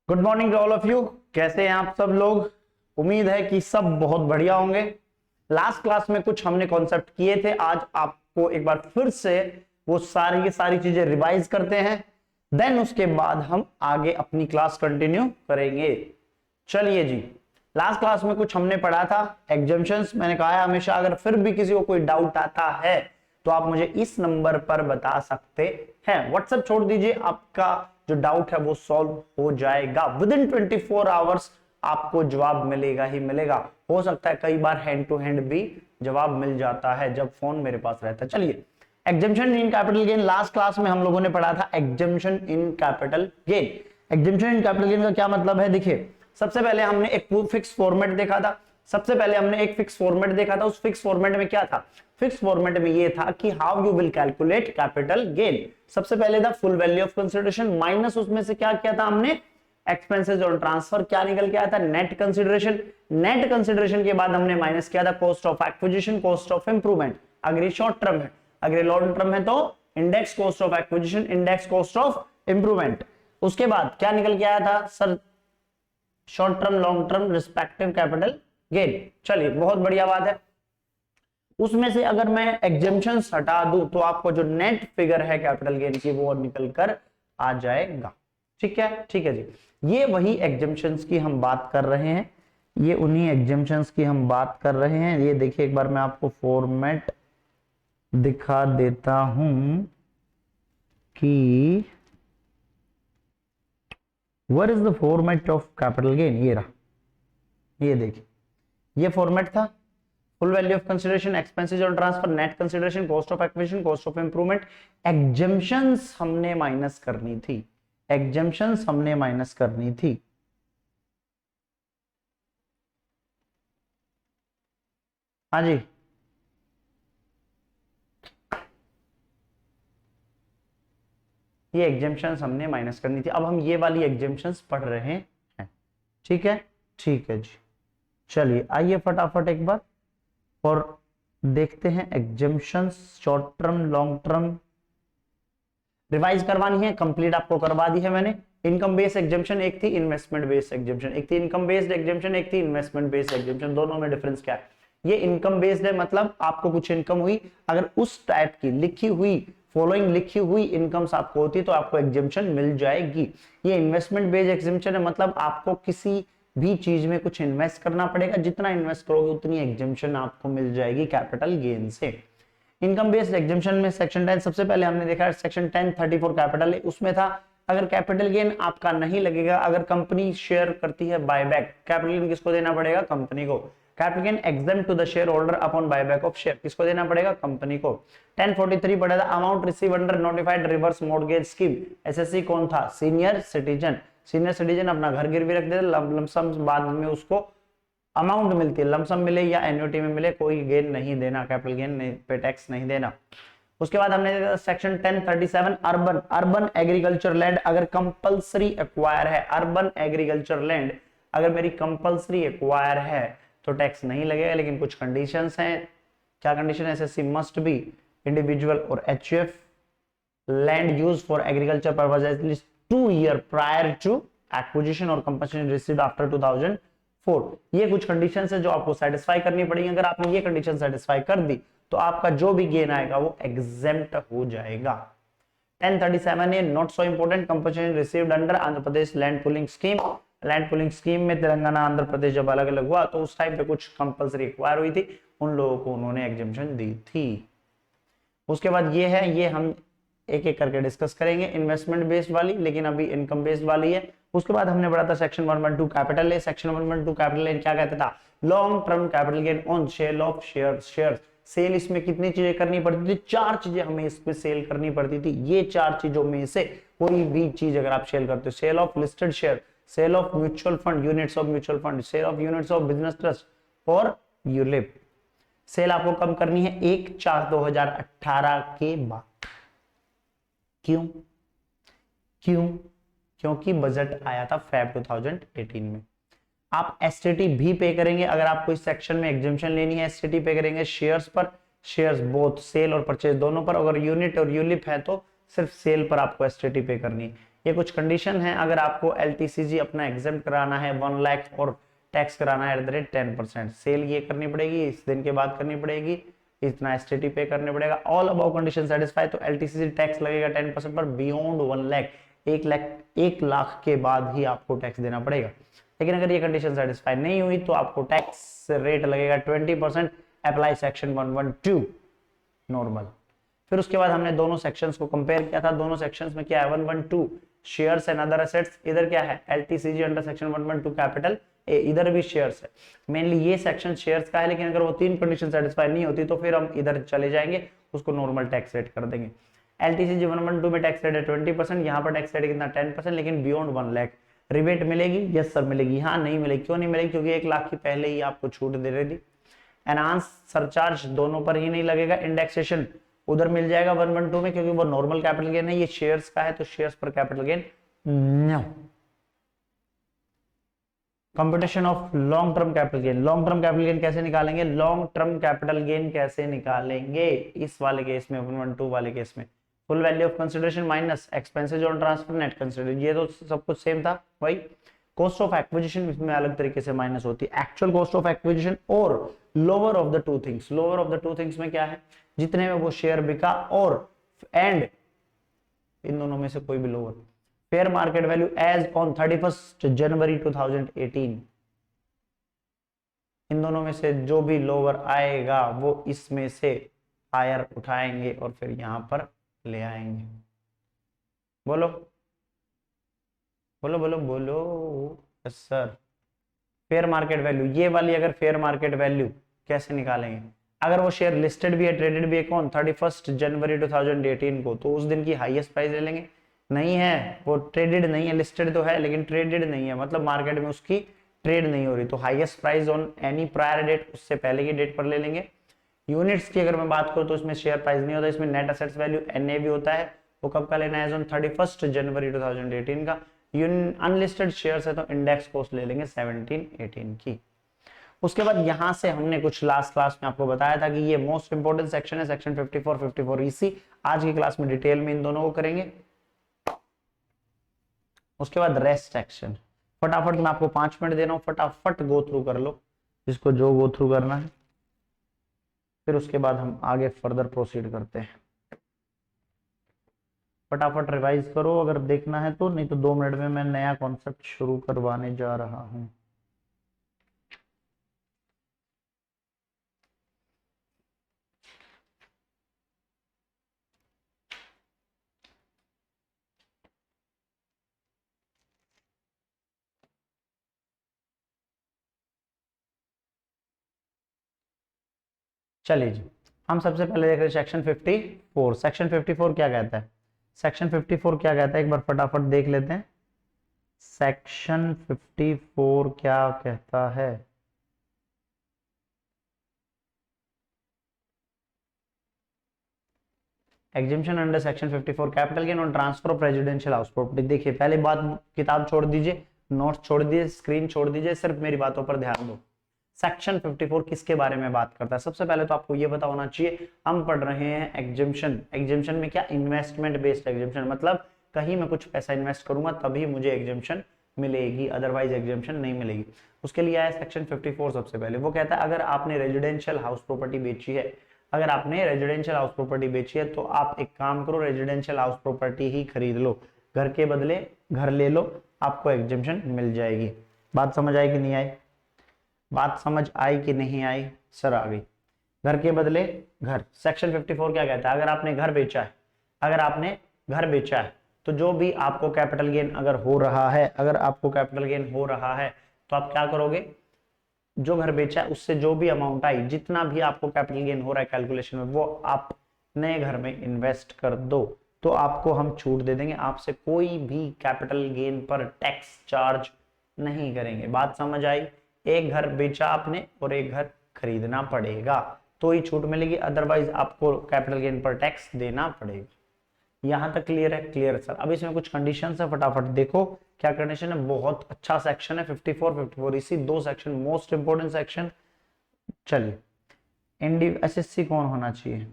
Good morning to all of you. कैसे हैं आप सब लोग? उम्मीद है कि सब बहुत बढ़िया होंगे। लास्ट क्लास में कुछ हमने कॉन्सेप्ट किए थे, आज आपको एक बार फिर से वो सारी की सारी चीजें रिवाइज करते हैं, देन उसके बाद हम आगे अपनी क्लास कंटिन्यू करेंगे। चलिए जी, लास्ट क्लास में कुछ हमने पढ़ा था एग्जम्पशंस। मैंने कहा है हमेशा अगर फिर भी किसी को कोई डाउट आता है तो आप मुझे इस नंबर पर बता सकते हैं। व्हाट्सएप छोड़ दीजिए, आपका जो डाउट है वो सॉल्व हो जाएगा। विद इन 24 आवर्स आपको जवाब मिलेगा ही मिलेगा। हो सकता है कई बार हैंड टू हैंड भी जवाब मिल जाता है जब फोन मेरे पास रहता है। चलिए, एग्जम्पशन इन कैपिटल गेन, लास्ट क्लास में हम लोगों ने पढ़ा था एग्जम्पशन इन कैपिटल गेन। एग्जम्पशन इन कैपिटल गेन का क्या मतलब है? देखिए, सबसे पहले हमने एक फिक्स फॉर्मेट देखा था। उस फिक्स फॉर्मेट में क्या था? फिक्स फॉर्मेट में ये था कि how you will calculate capital gain. सबसे पहले था full value of consideration minus उसमें से क्या किया था हमने? एक्सपेंसेस और ट्रांसफर। क्या निकल के आया था? Net consideration. नेट कंसिडरेशन के बाद हमने माइनस किया था cost of acquisition, cost of improvement. अगर ये शॉर्ट टर्म है, अगर लॉन्ग टर्म है तो index cost of acquisition, index cost of improvement. उसके बाद क्या निकल के आया था sir? Short term, long term respective capital gain. चलिए, बहुत बढ़िया बात है। उसमें से अगर मैं एग्जम्पशन हटा दूं तो आपको जो नेट फिगर है कैपिटल गेन की वो निकल कर आ जाएगा। ठीक है जी, ये वही एग्जम्पशंस की हम बात कर रहे हैं, ये उन्हीं एग्जम्पशंस की हम बात कर रहे हैं। ये देखिए, एक बार मैं आपको फॉर्मेट दिखा देता हूं कि what is the format of capital gain. ये रहा, ये देखिए, ये फॉर्मेट था। Full value of consideration, expenses और transfer, net consideration, cost of acquisition, cost of improvement. Exemptions हमने माइनस करनी थी, हाँ जी। ये एग्जम्पशंस हमने माइनस करनी थी। अब हम ये वाली एग्जम्पशंस पढ़ रहे हैं। ठीक है जी। चलिए, आइए फटाफट एक बार और देखते हैं exemptions. Short term, long term revise करवानी है, कंप्लीट आपको करवा दी है मैंने। इनकम बेस्ड एग्जम्पशन एक थी, इन्वेस्टमेंट बेस्ड एग्जम्पशन एक थी। इनकम बेस्ड एग्जम्पशन एक थी, इन्वेस्टमेंट बेस्ड एग्जम्पशन। दोनों में डिफरेंस क्या है? ये इनकम बेस्ड है, मतलब आपको कुछ इनकम हुई, अगर उस टाइप की लिखी हुई फॉलोइंग लिखी हुई इनकम्स आपको होती तो आपको एग्जम्पशन मिल जाएगी। ये इन्वेस्टमेंट बेस्ड एग्जम्पशन है, मतलब आपको किसी भी चीज में कुछ इन्वेस्ट करना पड़ेगा, जितना इन्वेस्ट करोगे उतनी एग्जम्पशन आपको मिल जाएगी कैपिटल गेन से। इनकम बेस्ड एग्जम्पशन में सेक्शन 10 सबसे पहले हमने देखा, सेक्शन 1034 कैपिटल है, उसमें था अगर कैपिटल गेन आपका नहीं लगेगा, अगर कंपनी शेयर करती है बायबैक, कैपिटल गेन किसको देना पड़ेगा? कंपनी को। Capital gain exempt to the share holder upon buyback of share, किसको देना पड़ेगा? कंपनी को। 1043 पढ़ा था, amount receive under notified reverse mortgage scheme. SSC कौन था? Senior citizen. सीनियर सिटीजन अपना घर गिरवी रख देते, लमसम बाद में उसको अमाउंट मिलती है, लमसम मिले या एन्युटी में मिले, कोई गेन नहीं देना, कैपिटल गेन पे टैक्स नहीं देना। उसके बाद हमने सेक्शन 1037 अर्बन एग्रीकल्चर लैंड अगर कंपलसरी एक्वायर है, अर्बन एग्रीकल्चर लैंड अगर मेरी कंपलसरी एक्वायर है तो टैक्स नहीं लगेगा, लेकिन कुछ कंडीशंस हैं। क्या कंडीशन है? एसएससी मस्ट बी इंडिविजुअल और HUF land use for agriculture purpose at least 2 year prior to acquisition और कंपनसेशन रिसीव्ड आफ्टर 2004। ये कुछ कंडीशंस है जो आपको सेटिस्फाई करनी पड़ेगी। अगर आपने ये कंडीशन सेटिस्फाई कर दी तो आपका जो भी गेन आएगा वो एग्जेम्प्ट हो जाएगा। 1037 A not so important, compensation received under Andhra Pradesh land pooling scheme. Land pooling scheme में तेलंगाना आंध्र प्रदेश जब अलग अलग हुआ तो उस टाइम पे कुछ कंपलसरी एक्वायर हुई थी, उन लोगों को उन्होंने एग्जेम्पशन दी थी। उसके बाद ये है, ये हम एक एक करके डिस्कस करेंगे, इन्वेस्टमेंट बेस्ड वाली, लेकिन अभी इनकम बेस्ड वाली है। उसके बाद हमने पढ़ा था section 112 capital A. Section 112 capital A क्या कहता था? Long term capital gain on sale of share. Sale इसमें कितनी चीजें करनी पड़ती थी? 4 चीजें हमें इसमें सेल करनी पड़ती थी। ये 4 चीजों में से कोई भी चीज अगर आप सेल करते हो, sale of listed share, sale of mutual fund, units of mutual fund, sale of units of business trust और यूलिप। सेल आपको कब करनी है? 1/4/2018 के बाद। क्यों? क्योंकि बजट आया था फेब 2018 में। आप एसटीटी भी पे करेंगे, अगर आपको इस सेक्शन में एग्जेम्पशन लेनी है एसटीटी पे करेंगे शेयर्स पर, शेयर्स बोथ सेल और परचेज दोनों पर। अगर यूनिट और यूलिप है तो सिर्फ सेल पर आपको एसटीटी पे करनी है। ये कुछ कंडीशन है, अगर आपको एलटीसीजी अपना एग्जाम कराना है 1 लाख और टैक्स कराना है @10%, सेल ये करनी पड़ेगी, इस दिन के बाद करनी पड़ेगी, इतना एसटीटी पे करने पड़ेगा, ऑल अबाउ कंडीशन सेटिस्फाई, तो एलटीसीजी टैक्स लगेगा 10% पर, बियॉन्ड 1 लाख 1 लाख के बाद ही आपको टैक्स देना पड़ेगा। लेकिन अगर ये कंडीशन सेटिस्फाई नहीं हुई तो आपको टैक्स रेट लगेगा 20%, अप्लाई सेक्शन 112 नॉर्मल। फिर उसके बाद हमने दोनों सेक्शंस को कंपेयर किया था, दोनों सेक्शंस में क्या है 112 शेयर्स एंड अदर एसेट्स, इधर क्या है एलटीसीजी अंडर सेक्शन 112 कैपिटल ए, इधर भी शेयर्स है। मेनली ये सेक्शन शेयर्स का है, लेकिन अगर वो तीन कंडीशन सेटिस्फाई नहीं होती तो फिर हम इधर चले जाएंगे, उसको नॉर्मल टैक्स रेट कर देंगे। एलटीसीजी 112 में टैक्स रेट है 20%, यहाँ पर टैक्स रेट कितना 10%, लेकिन बियॉन्ड 1 लाख रिबेट मिलेगी, यस सर मिलेगी, हाँ नहीं मिलेगी, क्यों नहीं मिलेगी, क्योंकि 1 लाख की पहले ही आपको छूट दे रही थी। एनहांस सरचार्ज दोनों पर ही नहीं लगेगा, इंडेक्सेशन उधर मिल जाएगा 112 में, क्योंकि वो नॉर्मल कैपिटल गेन है, ये शेयर्स का है तो शेयर्स पर capital gain no. Computation of long term capital gain, long term capital gain कैसे निकालेंगे, लॉन्ग टर्म कैपिटल गेन कैसे निकालेंगे इस वाले केस में 112 वाले केस में, full value of consideration minus expenses on transfer net consideration, ये तो सब कुछ सेम था भाई। कॉस्ट ऑफ एक्विजिशन इसमें अलग तरीके से माइनस होती है, एक्चुअल कॉस्ट ऑफ एक्विजिशन और lower of the two things, lower of the two things में क्या है जितने में वो शेयर बिका और एंड इन दोनों में से कोई भी lower, fair market value as on 31 January 2018, इन दोनों में से जो भी लोअर आएगा वो इसमें से हायर उठाएंगे और फिर यहां पर ले आएंगे। बोलो बोलो बोलो बोलो yes sir. Fair market value, ये वाली अगर फेयर मार्केट वैल्यू कैसे निकालेंगे, अगर वो शेयर लिस्टेड भी है ट्रेडेड भी है कौन 31 जनवरी 2018 को, तो उस दिन की हाईएस्ट प्राइस ले लेंगे। नहीं है वो ट्रेडेड नहीं है, लिस्टेड तो है लेकिन ट्रेडेड नहीं है, मतलब मार्केट में उसकी ट्रेड नहीं हो रही, तो highest price on any prior date उससे पहले की डेट पर ले लेंगे। यूनिट्स की अगर मैं बात करूं तो इसमें शेयर प्राइस नहीं होता, इसमें नेट एसेट्स वैल्यू एनएवी होता है, वो कब का लेना है ऑन 31 जनवरी 2018 का। अनलिस्टेड शेयर्स है तो इंडेक्स कॉस्ट ले लेंगे 1718 की। उसके बाद यहां से हमने कुछ लास्ट क्लास में आपको बताया था कि ये मोस्ट इंपोर्टेंट सेक्शन है, सेक्शन 54 54 ईसी, आज की क्लास में डिटेल में इन दोनों को करेंगे। उसके बाद रेस्ट सेक्शन, फटाफट मैं आपको 5 मिनट दे रहा हूं, फटाफट गो थ्रू कर लो जिसको जो गो थ्रू करना है, फिर उसके बाद हम आगे फर्दर प्रोसीड करते हैं। फटाफट रिवाइज करो अगर देखना है तो, नहीं तो 2 मिनट में मैं नया कॉन्सेप्ट शुरू करवाने जा रहा हूं। चलिए जी, हम सबसे पहले देख रहे हैं सेक्शन 54। सेक्शन 54 क्या कहता है, सेक्शन 54 क्या कहता है एक बार फटाफट देख लेते हैं। सेक्शन 54 क्या कहता है, exhibition under section 54 capital gain on transfer of residential house property. देखिए पहले बात, किताब छोड़ दीजिए, नोट्स छोड़ दीजिए, स्क्रीन छोड़ दीजिए, सिर्फ मेरी बातों पर ध्यान दो। सेक्शन 54 किसके बारे में बात करता है, सबसे पहले तो आपको यह पता होना चाहिए हम पढ़ रहे हैं एग्जिबिशन। एग्जिबिशन में क्या, इन्वेस्टमेंट बेस्ड एग्जिबिशन, मतलब कहीं मैं कुछ पैसा इन्वेस्ट करूंगा तभी मुझे एग्जिबिशन मिलेगी, अदरवाइज एग्जिबिशन नहीं मिलेगी। उसके लिए आया सेक्शन 54। सबसे पहले वो कहता है अगर आपने रेजिडेंशियल हाउस प्रॉपर्टी बेची है, अगर आपने रेजिडेंशियल हाउस प्रॉपर्टी बेची है तो आप एक काम करो, रेजिडेंशियल हाउस प्रॉपर्टी ही खरीद लो, घर के बदले घर ले लो, आपको एग्जिबिशन मिल जाएगी। बात समझ आई कि नहीं आई, बात समझ आई कि नहीं आई, सर आ गई। घर के बदले घर, सेक्शन 54 क्या कहता है, अगर आपने घर बेचा है, अगर आपने घर बेचा है तो जो भी आपको कैपिटल गेन अगर हो रहा है, अगर आपको कैपिटल गेन हो रहा है तो आप क्या करोगे, जो घर बेचा है उससे जो भी अमाउंट आई, जितना भी आपको कैपिटल गेन हो रहा है कैलकुलेशन में, वो आप नए घर में इन्वेस्ट कर दो तो आपको हम छूट दे देंगे, आपसे कोई भी कैपिटल गेन पर टैक्स चार्ज नहीं करेंगे। बात समझ आई, एक घर बेचा आपने और एक घर खरीदना पड़ेगा तो ही छूट मिलेगी, अदरवाइज आपको कैपिटल गेन पर टैक्स देना पड़ेगा। यहां तक क्लियर है, क्लियर सर। अब इसमें कुछ कंडीशन है, फटाफट देखो क्या कंडीशन है। बहुत अच्छा सेक्शन है 54 54 इसी दो सेक्शन मोस्ट इंपोर्टेंट सेक्शन। चलिए एसएससी कौन होना चाहिए,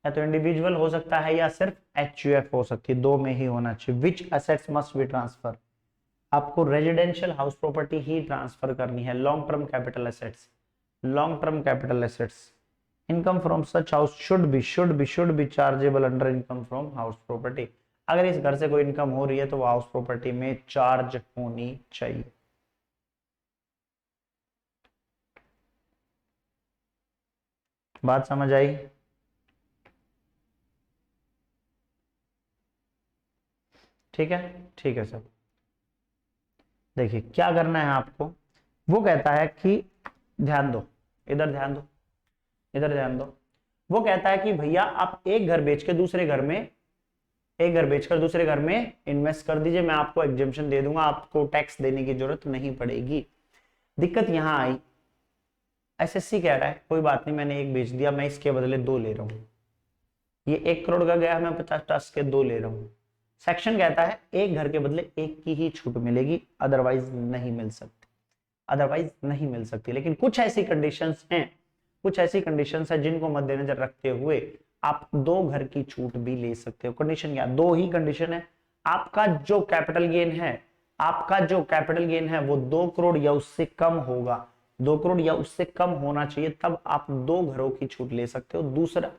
या तो इंडिविजुअल हो सकता है या सिर्फ HUF हो सकती है, दो में ही होना चाहिए। विच असेट्स मस्ट बी ट्रांसफर, आपको रेजिडेंशियल हाउस प्रॉपर्टी ही ट्रांसफर करनी है। Long term capital assets, long term capital assets, income from such house should be chargeable under income from house property. अगर इस घर से कोई इनकम हो रही है तो वो हाउस प्रॉपर्टी में चार्ज होनी चाहिए। बात समझ आई? ठीक है सर। देखिए क्या करना है आपको, वो कहता है कि ध्यान दो, इधर ध्यान दो, इधर ध्यान दो। वो कहता है कि भैया आप एक घर बेच के दूसरे घर में, एक घर बेचकर दूसरे घर में इन्वेस्ट कर दीजिए, मैं आपको एग्जेम्पशन दे दूंगा, आपको टैक्स देने की जरूरत नहीं पड़ेगी। दिक्कत यहां आई, SSC कह रहा है कोई बात नहीं, मैंने एक बेच दिया, मैं इसके बदले दो ले रहा हूं, ये 1 करोड़ का गया, मैं 50 के दो ले रहा हूं। सेक्शन कहता है एक घर के बदले एक की ही छूट मिलेगी, अदरवाइज नहीं मिल सकती, अदरवाइज नहीं मिल सकती। लेकिन कुछ ऐसी कंडीशंस हैं, कुछ ऐसी कंडीशंस है जिनको मद्देनजर रखते हुए आप दो घर की छूट भी ले सकते हो। कंडीशन क्या? दो ही कंडीशन है। आपका जो कैपिटल गेन है, आपका जो कैपिटल गेन है वो 2 करोड़ या उससे कम होगा, 2 करोड़ या उससे कम होना चाहिए, तब आप दो घरों की छूट ले सकते हो। दूसरा,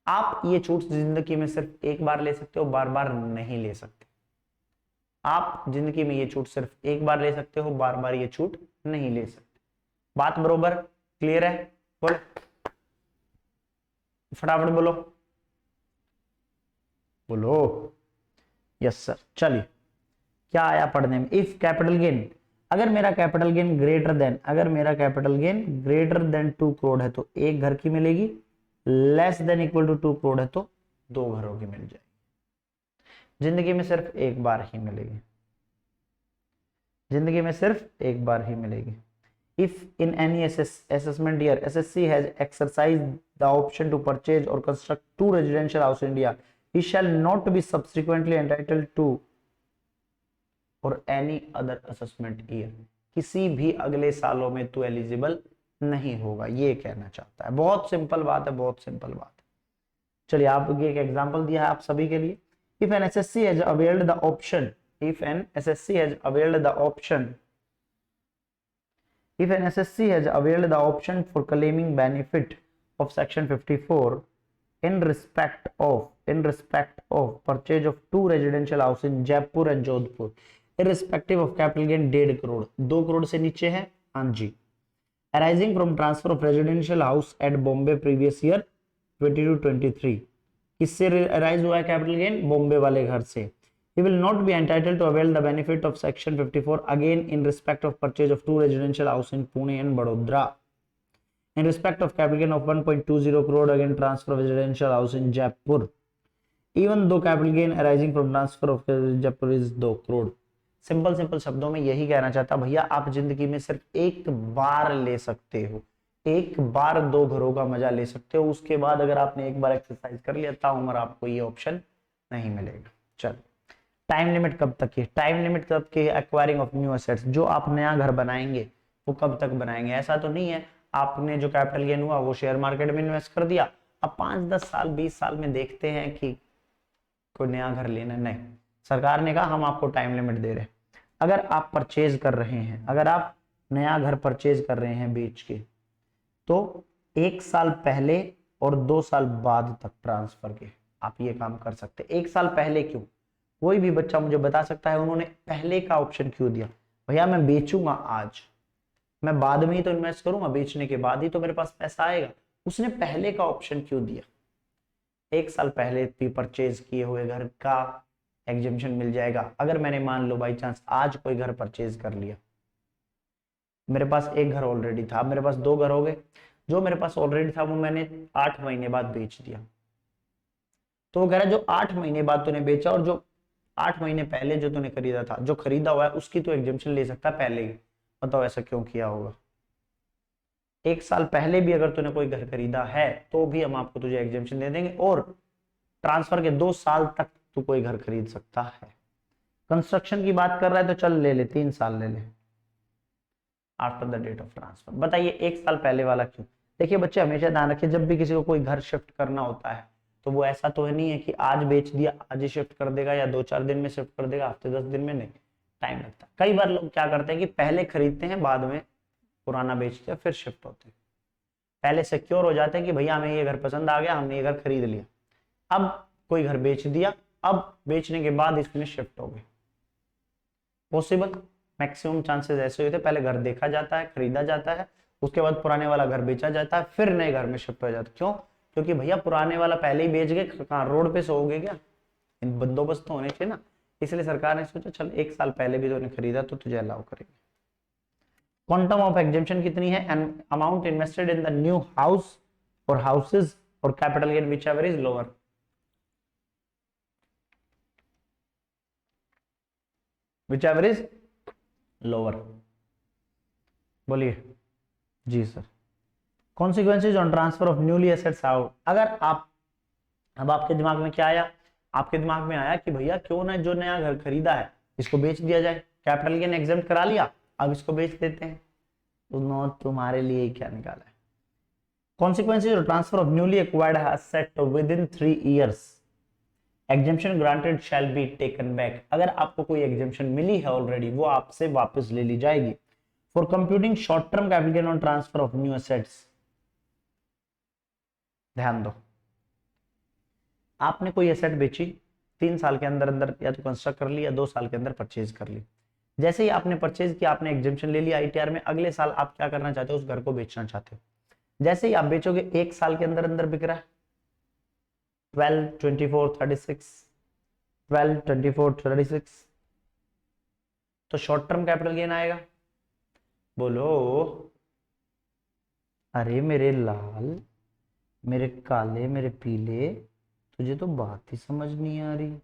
आप ये छूट जिंदगी में सिर्फ एक बार ले सकते हो, बार बार नहीं ले सकते। आप जिंदगी में ये छूट सिर्फ एक बार ले सकते हो, बार बार ये छूट नहीं ले सकते। बात बरोबर क्लियर है? बोलो फटाफट बोलो, बोलो। Yes sir. चलिए क्या आया पढ़ने में, इफ कैपिटल गेन, अगर मेरा कैपिटल गेन ग्रेटर देन, अगर मेरा capital gain greater than 2 crore है तो एक घर की मिलेगी, less than equal to 2 crore है तो दो घरों की मिल जाएगी। जिंदगी में सिर्फ एक बार ही मिलेगी, जिंदगी में सिर्फ एक बार ही मिलेगी। If in any assessment year SSC has exercised the option to purchase or construct 2 residential house in India, he shall not be subsequently entitled to or any other assessment year, किसी भी अगले सालों में तो एलिजिबल नहीं होगा, ये कहना चाहता है। बहुत सिंपल बात है, बहुत सिंपल बात है। चलिए आप एक एग्जांपल दिया है आप सभी के लिए। If an SSC has availed the option, if an SSC has availed the option, if an SSC has availed the option for claiming benefit of section 54 in respect of purchase of 2 residential house in Jaipur and Jodhpur, irrespective of capital gain 1.5 crore, 2 crore से नीचे है, हाँ जी, arising from transfer of residential house at Bombay previous year 22-23, किससे arise हुआ है capital gain? Bombay वाले घर से। He will not be entitled to avail the benefit of section 54 again in respect of purchase of 2 residential house in Pune and Vadodara. In respect of capital gain of 1.20 crore again transfer of residential house in Jaipur, even though capital gain arising from transfer of Jaipur is 2 crore. Simple शब्दों में यही कहना चाहता भैया आप जिंदगी में सिर्फ एक बार ले सकते हो, एक बार दो घरों का मजा ले सकते हो, उसके बाद अगर आपने एक बार एक्सरसाइज कर लिया ताउम्र आपको ये ऑप्शन नहीं मिलेगा। चलो टाइम लिमिट कब तक है? टाइम लिमिट कब की? एक्वायरिंग ऑफ न्यू एसेट्स, जो आप नया घर बनाएंगे वो कब तक बनाएंगे? ऐसा तो नहीं है आपने जो कैपिटल गेन हुआ वो शेयर मार्केट में इन्वेस्ट कर दिया, अब 5-10 साल 20 साल में देखते हैं कि कोई नया घर लेना, नहीं, सरकार ने कहा हम आपको टाइम लिमिट दे रहे हैं। अगर आप परचेज कर रहे हैं, अगर आप नया घर परचेज कर रहे हैं बेच के, तो 1 साल पहले और 2 साल बाद तक ट्रांसफर के आप ये काम कर सकते हैं। 1 साल पहले क्यों? कोई भी बच्चा मुझे बता सकता है उन्होंने पहले का ऑप्शन क्यों दिया? भैया मैं बेचूंगा आज, मैं बाद में ही तो इन्वेस्ट करूंगा, बेचने के बाद ही तो मेरे पास पैसा आएगा, उसने पहले का ऑप्शन क्यों दिया? 1 साल पहले भी परचेज किए हुए घर का एग्जेम्पशन मिल जाएगा। अगर मैंने मान लो बाई चांस आज कोई घर परचेज कर लिया, मेरे पास एक घर ऑलरेडी था, मेरे पास 2 घर हो गए, जो मेरे पास ऑलरेडी था वो मैंने 8 महीने बाद बेच दिया, तो वो कह रहा है जो 8 महीने बाद तूने बेचा और जो 8 महीने पहले जो तूने खरीदा था, जो खरीदा हुआ है उसकी तो एग्जेम्पशन ले सकता है पहले ही। बताओ ऐसा क्यों किया होगा? 1 साल पहले भी अगर तूने कोई घर खरीदा है तो भी हम आपको तुझे एग्जेम्पशन दे देंगे, और ट्रांसफर के 2 साल तक तू कोई घर खरीद सकता है। कंस्ट्रक्शन की बात कर रहा है तो चल ले ले, 3 साल ले ले after the date of transfer. बताइए 1 साल पहले वाला क्यों? देखिए बच्चे हमेशा ध्यान रखिए, जब भी किसी को कोई घर शिफ्ट करना होता है तो वो ऐसा तो है नहीं है कि आज बेच दिया आज ही शिफ्ट कर देगा या 2-4 दिन में शिफ्ट कर देगा, हफ्ते 10 दिन में नहीं, टाइम लगता है। कई बार लोग क्या करते हैं कि पहले खरीदते हैं बाद में पुराना बेचते हैं फिर शिफ्ट होते हैं। पहले सिक्योर हो जाते हैं कि भैया हमें ये घर पसंद आ गया, हमने ये घर खरीद लिया, अब कोई घर बेच दिया, अब बेचने के बाद इसमें शिफ्ट हो गए। पॉसिबल, मैक्सिमम चांसेस ऐसे होते हैं, पहले घर देखा जाता है, खरीदा जाता है, उसके बाद पुराने वाला घर बेचा जाता है, फिर नए घर में शिफ्ट हो जाता है। क्यों? क्योंकि भैया पुराने वाला पहले ही बेच गए, कहाँ रोड पे सोओगे क्या, इन बंदोबस्त तो होने चाहिए ना। इसलिए सरकार ने सोचा चल 1 साल पहले भी तूने खरीदा तो तुझे अलाउ करेंगे। क्वांटम ऑफ एग्जेम्पशन कितनी है? An amount invested in the new house और हाउसेज और capital gain whichever is lower. Whichever is lower, बोलिए जी sir. Consequences on transfer of newly assets out. अगर आप, अब आपके दिमाग में क्या आया? आपके दिमाग में आया कि भैया क्यों ना जो नया घर खरीदा है इसको बेच दिया जाए, कैपिटल गेन एग्जेम्प्ट करा लिया, अब इसको बेच देते हैं। तो नोट तुम्हारे लिए क्या निकाला है? Consequences of transfer of newly acquired asset with in 3 years, exemption granted shall be taken back. अगर आपको कोई एग्जेम्पशन मिली है ऑलरेडी वो आपसे वापस ले ली जाएगी। For computing short term capital gain on transfer of new assets, ध्यान दो, आपने कोई एसेट बेची 3 साल के अंदर अंदर या तो कंस्ट्रक्ट कर ली या 2 साल के अंदर परचेज कर ली। जैसे ही आपने परचेज किया, आपने एग्जेम्पशन ले लिया आईटीआर में, अगले साल आप क्या करना चाहते हो? उस घर को बेचना चाहते हो। जैसे ही आप बेचोगे 1 साल के अंदर अंदर बिक रहा है 12, 24, 36, 12, 24, 36, तो शॉर्ट टर्म कैपिटल गेन आएगा। बोलो, अरे मेरे लाल, मेरे काले, मेरे पीले, तुझे तो बात ही समझ नहीं आ रही।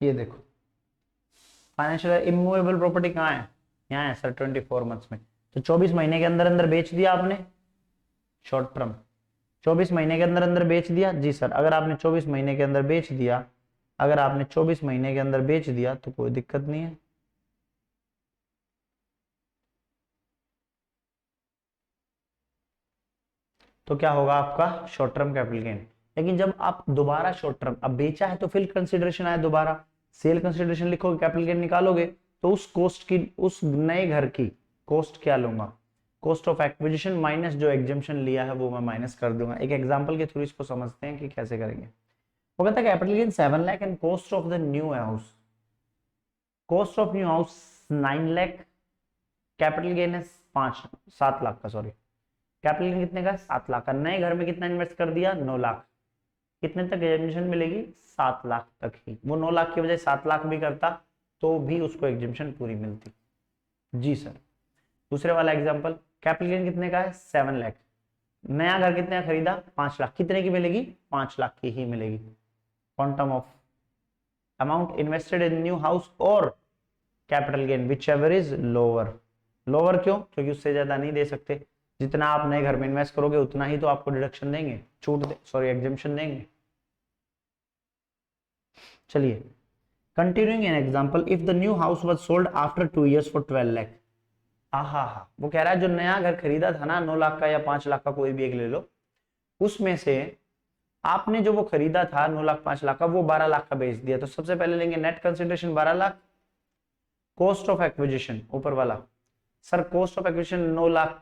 ये देखो, फाइनेंशियल इमूवेबल प्रॉपर्टी कहाँ है? यहाँ है सर, 24 मंथ्स में। तो 24 महीने के अंदर अंदर बेच दिया आपने, शॉर्ट टर्म 24 महीने के अंदर अंदर बेच दिया जी सर। अगर आपने 24 महीने के अंदर बेच दिया, अगर आपने 24 महीने के अंदर बेच दिया तो कोई दिक्कत नहीं है। तो क्या होगा आपका? Short term capital gain. लेकिन जब आप दोबारा शॉर्ट टर्म, अब बेचा है तो फिर कंसिडरेशन आया, दोबारा सेल कंसिडरेशन लिखोगे, कैपिटल गेन निकालोगे, तो उस कॉस्ट की, उस नए घर की कॉस्ट क्या लूंगा? कॉस्ट ऑफ एक्विजिशन माइनस जो एग्जेम्पशन लिया है वो मैं माइनस कर दूंगा। एक एग्जांपल के थ्रू इसको समझते हैं कि कैसे करेंगे। वो कहता है capital gain 7 lakh and cost of the new house, cost of new house 9 lakh, capital gain है 7 लाख का, सॉरी, कैपिटल गेन कितने का? 7 लाख का। नए घर में कितना इन्वेस्ट कर दिया? 9 लाख। कितने तक एग्जेम्पशन मिलेगी? 7 लाख तक ही। वो 9 लाख की बजाय 7 लाख भी करता तो भी उसको एग्जेम्पशन पूरी मिलती। जी सर। दूसरे वाला एग्जांपल, कैपिटल गेन कितने का है? 7 लाख। नया घर कितने का खरीदा? 5 लाख। कितने की मिलेगी? 5 लाख की ही मिलेगी। Quantum of amount invested in new house और capital gain whichever is lower. Lower क्यों? क्योंकि उससे ज्यादा नहीं दे सकते। जितना आप नए घर में इन्वेस्ट करोगे उतना ही तो आपको डिडक्शन देंगे, छूट दे, सॉरी एग्जेम्पशन देंगे। चलिए, continuing an example, if the new house was sold after 2 years for 12 lakh. आहा हा, वो कह रहा है जो नया घर खरीदा था ना 9 लाख का या 5 लाख का, कोई भी एक ले लो, उसमें से आपने जो वो खरीदा था 9 लाख 5 लाख का, वो 12 लाख का बेच दिया। तो सबसे पहले लेंगे net consideration 12 lakh, cost of acquisition ऊपर वाला, sir cost of acquisition 9 lakh,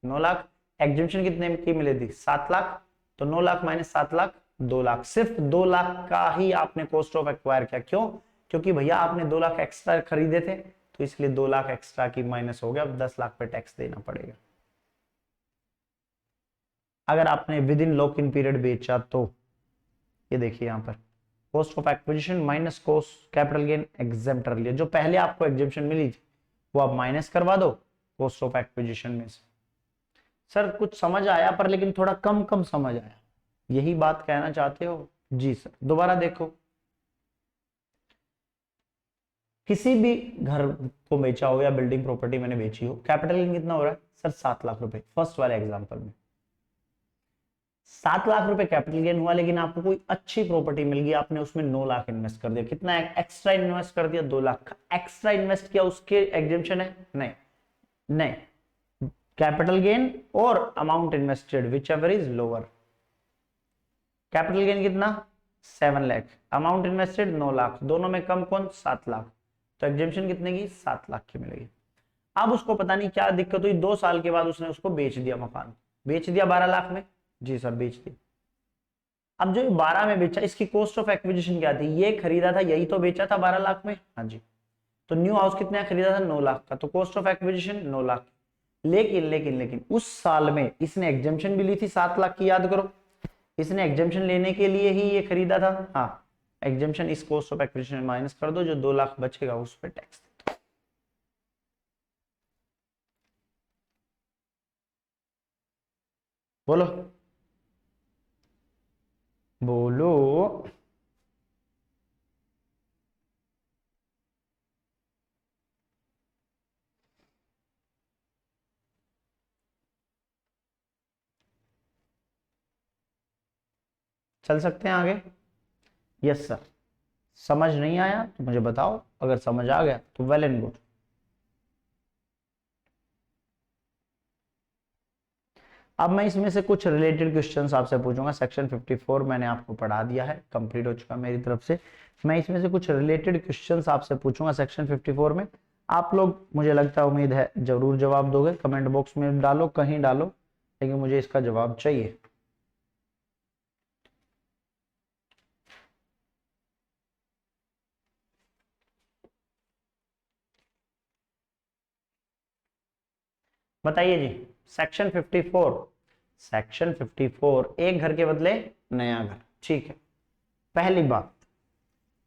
9 lakh, exemption कितने की मिली थी? 7 लाख, तो 9 लाख माइनस 7 लाख 2 लाख। सिर्फ 2 लाख का ही आपने कॉस्ट ऑफ एक्वायर किया। क्यों? क्योंकि भैया आपने 2 लाख एक्स्ट्रा खरीदे थे, तो इसलिए 2 लाख एक्स्ट्रा की माइनस हो गया, अब 10 लाख पे टैक्स देना पड़ेगा। अगर आपने with in lock in period बेचा तो ये देखिए यहां पर cost of acquisition minus cost capital gain exempt कर लिया। जो पहले आपको एग्जेम्पशन मिली थी वो आप माइनस करवा दो कॉस्ट ऑफ एक्विजिशन में से। सर कुछ समझ आया पर लेकिन थोड़ा कम कम समझ आया, यही बात कहना चाहते हो? जी सर। दोबारा देखो, किसी भी घर को बेचा हो या बिल्डिंग प्रॉपर्टी मैंने बेची हो, कैपिटल गेन कितना हो रहा है? सर 7 लाख रुपए, फर्स्ट वाले एग्जांपल में। 7 लाख रुपए कैपिटल गेन हुआ, लेकिन आपको कोई अच्छी प्रॉपर्टी मिल गई, आपने उसमें 9 लाख इन्वेस्ट कर दिया। कितना एक्स्ट्रा इन्वेस्ट कर दिया? 2 लाख का एक्स्ट्रा इन्वेस्ट किया, उसके एग्जेम्पशन है? नहीं, नहीं। कैपिटल गेन और amount invested which ever is lower. Capital gain कितना? 7 लाख, अमाउंट इन्वेस्टेड 9 लाख, दोनों में कम कौन? 7 लाख। तो एग्जेम्पशन कितने की? 7 लाख की मिलेगी। अब उसको पता नहीं क्या दिक्कत हुई, 2 साल के बाद उसने उसको बेच दिया, मकान बेच दिया 12 लाख में। जी सर, बेच दिया। अब जो 12 में बेचा, इसकी कॉस्ट ऑफ एक्विजिशन क्या थी? ये खरीदा था, यही तो बेचा था 12 लाख में। हाँ जी। तो न्यू हाउस कितने खरीदा था? 9 लाख का। तो कॉस्ट ऑफ एक्विजिशन 9 लाख। लेकिन लेकिन लेकिन उस साल में इसने एग्जेम्पशन भी ली थी 7 लाख की, याद करो। इसने एग्जेम्पशन लेने के लिए ही ये खरीदा था। हाँ, एग्जेम्पशन इस कॉस्ट ऑफ एक्विजिशन माइनस कर दो, जो 2 लाख बचेगा उस पर टैक्स। बोलो बोलो। चल सकते हैं आगे? Yes sir. समझ नहीं आया तो मुझे बताओ, अगर समझ आ गया तो वेल एंड गुड। अब मैं इसमें से कुछ रिलेटेड क्वेश्चंस आपसे पूछूंगा। सेक्शन 54 मैंने आपको पढ़ा दिया है, कंप्लीट हो चुका मेरी तरफ से। मैं इसमें से कुछ रिलेटेड क्वेश्चंस आपसे पूछूंगा सेक्शन 54 में। आप लोग, मुझे लगता है, उम्मीद है जरूर जवाब दोगे। कमेंट बॉक्स में डालो, कहीं डालो, लेकिन मुझे इसका जवाब चाहिए। बताइए जी। सेक्शन 54, सेक्शन 54, एक घर के बदले नया घर। ठीक है। पहली बात,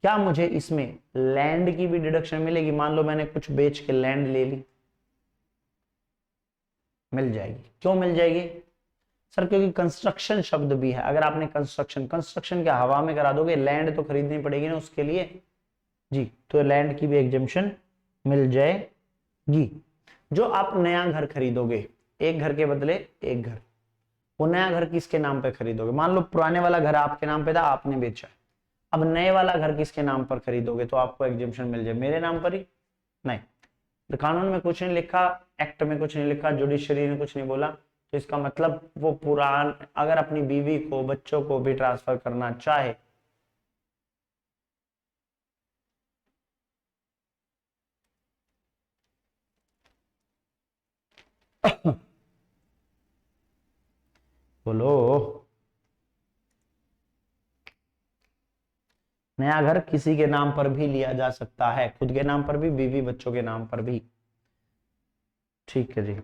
क्या मुझे इसमें लैंड की भी डिडक्शन मिलेगी? मान लो मैंने कुछ बेच के लैंड ले ली, मिल जाएगी। क्यों मिल जाएगी सर? क्योंकि कंस्ट्रक्शन शब्द भी है। अगर आपने कंस्ट्रक्शन, कंस्ट्रक्शन क्या हवा में करा दोगे? लैंड तो खरीदनी पड़ेगी ना उसके लिए। जी, तो लैंड की भी एग्जेम्पशन मिल जाएगी। जो आप नया घर खरीदोगे, एक घर के बदले एक घर, वो नया घर किसके नाम पे खरीदोगे? मान लो पुराने वाला घर आपके नाम पे था, आपने बेचा। अब नए वाला घर किसके नाम पर खरीदोगे तो आपको एग्जेम्पशन मिल जाए? मेरे नाम पर ही? नहीं। तो कानून में कुछ नहीं लिखा, एक्ट में कुछ नहीं लिखा, जुडिशरी ने कुछ नहीं बोला, तो इसका मतलब वो पुरान, अगर अपनी बीवी को, बच्चों को भी ट्रांसफर करना चाहे बोलो। नया घर किसी के नाम पर भी लिया जा सकता है, खुद के नाम पर भी, बीवी बच्चों के नाम पर भी। ठीक है जी।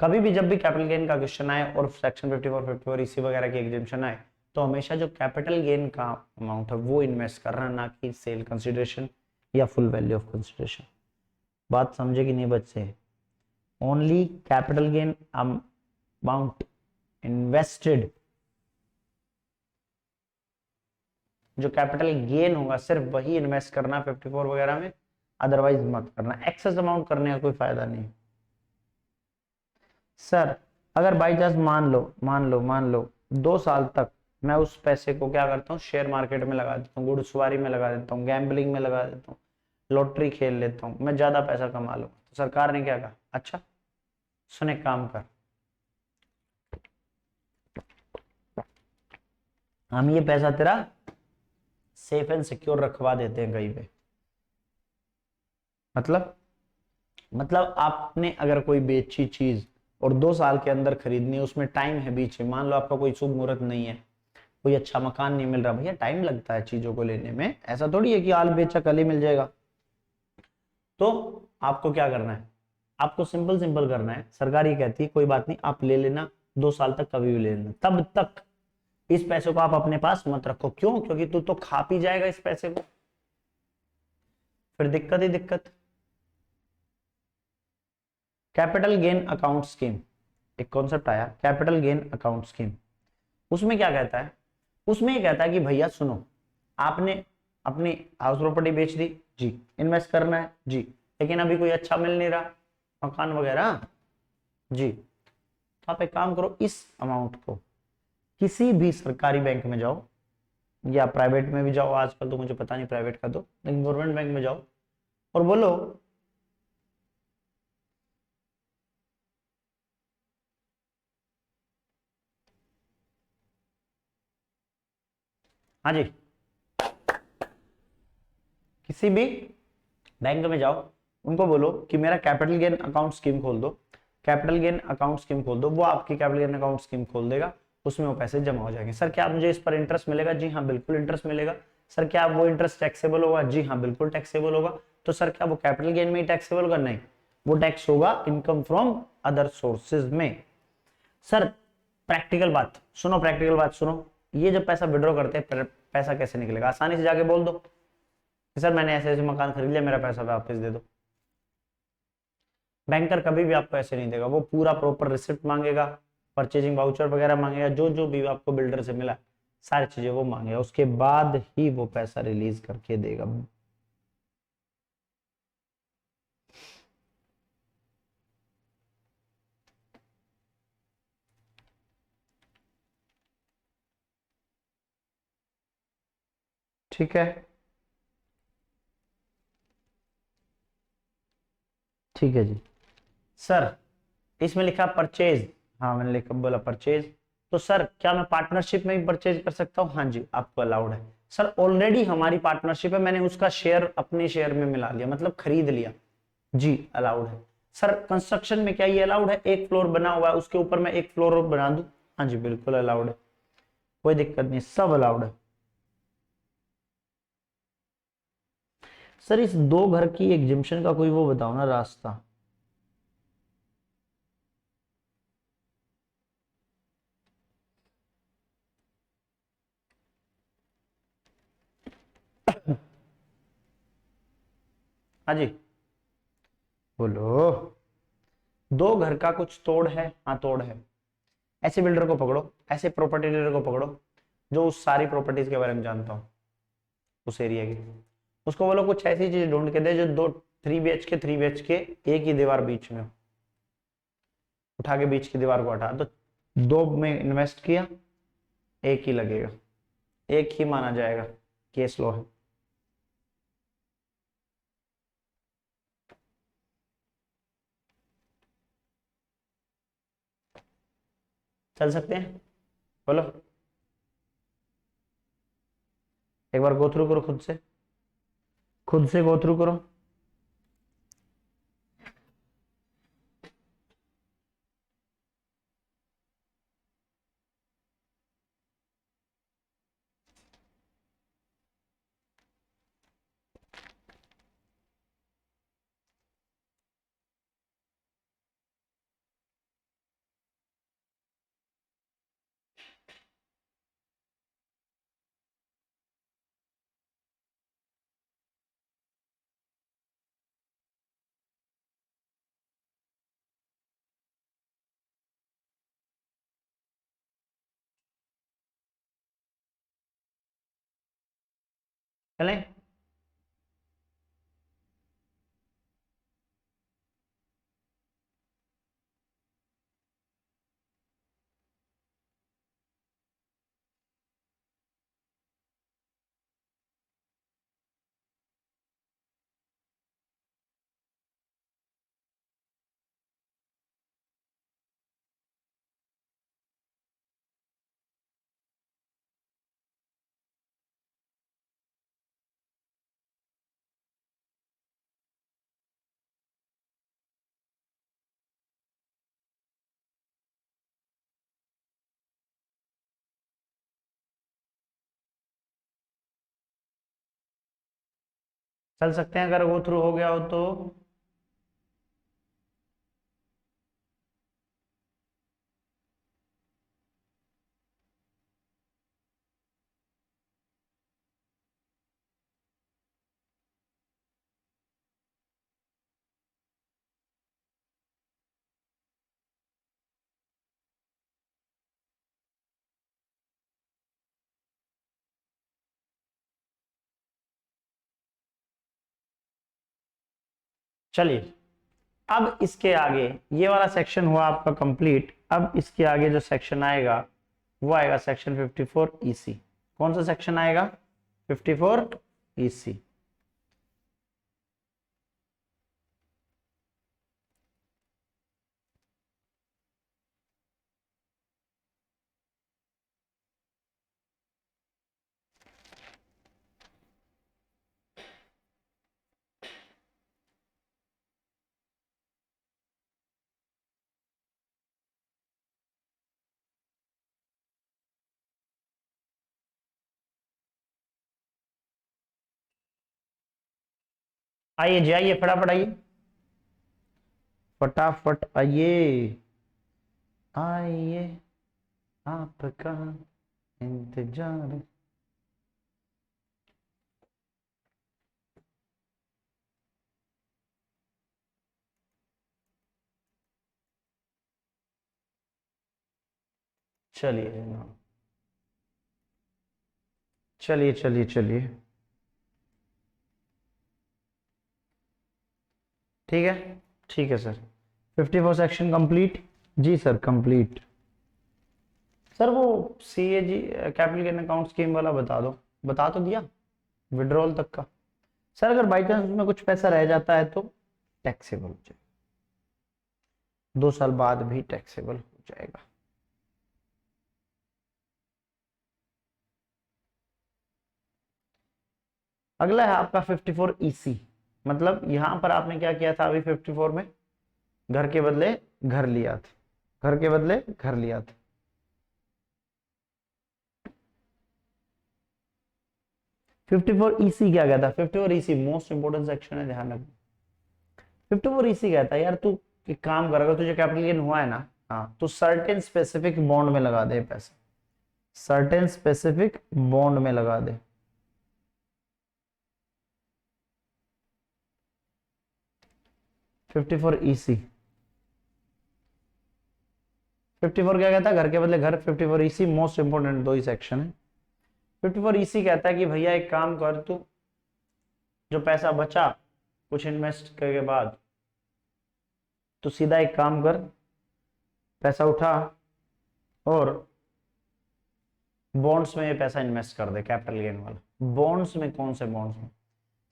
कभी भी जब भी कैपिटल गेन का क्वेश्चन आए और सेक्शन 54, 54 इसी वगैरह की एग्जामेशन आए, तो हमेशा जो कैपिटल गेन का अमाउंट है वो इन्वेस्ट करना, ना कि सेल कंसिडरेशन या फुल वैल्यू ऑफ कंसिडरेशन। बात समझे कि नहीं बच्चे? Only capital gain amount invested, जो कैपिटल गेन होगा सिर्फ वही इन्वेस्ट करना 54 वगैरह में, अदरवाइज मत करना। एक्सेस अमाउंट करने का कोई फायदा नहीं। सर अगर बाई चांस मान लो 2 साल तक मैं उस पैसे को क्या करता हूँ, शेयर मार्केट में लगा देता हूँ, घुड़सवारी में लगा देता हूँ, गैम्बलिंग में लगा देता हूँ, लॉटरी खेल लेता हूँ, मैं ज्यादा पैसा कमा लूँ, तो सरकार ने क्या कहा? अच्छा सुने, काम कर, हम ये पैसा तेरा सेफ एंड सिक्योर रखवा देते हैं कहीं पे। मतलब आपने अगर कोई बेची चीज और 2 साल के अंदर खरीदनी है, उसमें टाइम है बीच में, मान लो आपका कोई शुभ मुहूर्त नहीं है, कोई अच्छा मकान नहीं मिल रहा, भैया टाइम लगता है चीजों को लेने में, ऐसा थोड़ी है कि आज बेचा कल ही मिल जाएगा। तो आपको क्या करना है? आपको सिंपल सिंपल करना है। सरकार ये कहती है कोई बात नहीं, आप ले लेना, 2 साल तक कभी भी ले लेना, तब तक इस पैसे को आप अपने पास मत रखो। क्यों? क्योंकि तू तो खा पी जाएगा इस पैसे को, फिर दिक्कत ही दिक्कत। कैपिटल गेन अकाउंट स्कीम, एक कॉन्सेप्ट आया कैपिटल गेन अकाउंट स्कीम। उसमें क्या कहता है? उसमें ये कहता है कि भैया सुनो, आपने अपनी हाउस प्रॉपर्टी बेच दी जी, इन्वेस्ट करना है जी, लेकिन अभी कोई अच्छा मिल नहीं रहा मकान वगैरह जी, तो आप एक काम करो, इस अमाउंट को किसी भी सरकारी बैंक में जाओ या प्राइवेट में भी जाओ, आजकल तो मुझे पता नहीं प्राइवेट का, तो लेकिन गवर्नमेंट बैंक में जाओ और बोलो हाँ जी, किसी भी बैंक में जाओ, उनको बोलो कि मेरा कैपिटल गेन अकाउंट स्कीम खोल दो, कैपिटल गेन अकाउंट स्कीम खोल दो, वो आपकी कैपिटल गेन अकाउंट स्कीम खोल देगा, उसमें वो पैसे जमा हो जाएंगे। सर क्या मुझे इस पर इंटरेस्ट मिलेगा? जी हाँ बिल्कुल इंटरेस्ट मिलेगा। सर क्या वो इंटरेस्ट टैक्सेबल होगा? जी हाँ बिल्कुल टैक्सेबल होगा। तो सर क्या वो कैपिटल गेन में ही टैक्सेबल होगा? नहीं, वो टैक्स होगा इनकम फ्रॉम अदर सोर्सेज में। सर प्रैक्टिकल बात सुनो, प्रैक्टिकल बात सुनो, ये जब पैसा विड्रॉ करते हैं पैसा कैसे निकलेगा? आसानी से जाके बोल दो कि सर मैंने ऐसे ऐसे मकान खरीद लिया, मेरा पैसा वापस दे दो। बैंकर कभी भी आपको ऐसे नहीं देगा, वो पूरा प्रॉपर रिसिप्ट मांगेगा, परचेजिंग वाउचर वगैरह मांगेगा, जो जो भी आपको बिल्डर से मिला सारी चीजें वो मांगेगा, उसके बाद ही वो पैसा रिलीज करके देगा। ठीक है, ठीक है जी। सर इसमें लिखा परचेज, हाँ मैंने लिखा बोला परचेज, तो सर क्या मैं पार्टनरशिप में भी परचेज कर सकता हूँ? हाँ जी आपको अलाउड है। सर ऑलरेडी हमारी पार्टनरशिप है, मैंने उसका शेयर अपने शेयर में मिला लिया, मतलब खरीद लिया, जी अलाउड है। सर कंस्ट्रक्शन में क्या ये अलाउड है? एक फ्लोर बना हुआ है, उसके ऊपर मैं एक फ्लोर और बना दूं? हाँ जी बिल्कुल अलाउड है, कोई दिक्कत नहीं, सब अलाउड है। सर इस दो घर की एग्जिबिशन का कोई वो बताओ ना रास्ता। हाँ जी बोलो। दो घर का कुछ तोड़ है? हाँ तोड़ है। ऐसे बिल्डर को पकड़ो, ऐसे प्रॉपर्टी डीलर को पकड़ो जो उस सारी प्रॉपर्टीज के बारे में जानता हो, उस एरिया की, उसको बोलो कुछ ऐसी चीज ढूंढ के दे जो दो 3 BHK एक ही दीवार बीच में हो, उठा के बीच की दीवार को हटा दो, दो में इन्वेस्ट किया, एक ही लगेगा, एक ही माना जाएगा, केस लो है। चल सकते हैं? बोलो, एक बार गो थ्रू करो खुद से, खुद से गो थ्रू करो। चलें? चल सकते हैं अगर गो थ्रू हो गया हो तो। चलिए अब इसके आगे ये वाला सेक्शन हुआ आपका कंप्लीट। अब इसके आगे जो सेक्शन आएगा वो आएगा सेक्शन 54 ईसी। कौन सा सेक्शन आएगा? 54 ईसी। आइए जी, आइए फटाफट आइए, फटाफट आइए, आइए आपका इंतजार। चलिए ना, चलिए चलिए चलिए, ठीक है, ठीक है सर। 54 सेक्शन कंप्लीट। जी सर कंप्लीट। सर वो C A G capital gain account scheme वाला बता दो, बता तो दिया विड्रॉल तक का। सर अगर बाई चांस उसमें कुछ पैसा रह जाता है तो टैक्सेबल हो जाएगा, 2 साल बाद भी टैक्सेबल हो जाएगा। अगला है आपका 54 ईसी। मतलब यहां पर आपने क्या किया था अभी 54 में? घर के बदले घर लिया था, घर के बदले घर लिया था। 54 ईसी क्या कहता है? 54 ईसी मोस्ट इंपोर्टेंट सेक्शन है, ध्यान रखना। 54 ईसी कहता है यार तू एक काम कर, अगर तुझे कैपिटल गेन हुआ है ना, हाँ, तो सर्टेन स्पेसिफिक बॉन्ड में लगा दे पैसे, सर्टेन स्पेसिफिक बॉन्ड में लगा दे। फिफ्टी फोर ईसी, 54 क्या कहता है? घर के बदले घर। 54 ईसी मोस्ट इंपोर्टेंट, दो ही सेक्शन है। 54 ईसी कहता है कि भैया एक काम कर, तू जो पैसा बचा कुछ इन्वेस्ट करने के बाद, तो सीधा एक काम कर, पैसा उठा और बॉन्ड्स में ये पैसा इन्वेस्ट कर दे, कैपिटल गेन वाला। बॉन्ड्स में कौन से बॉन्ड्स में?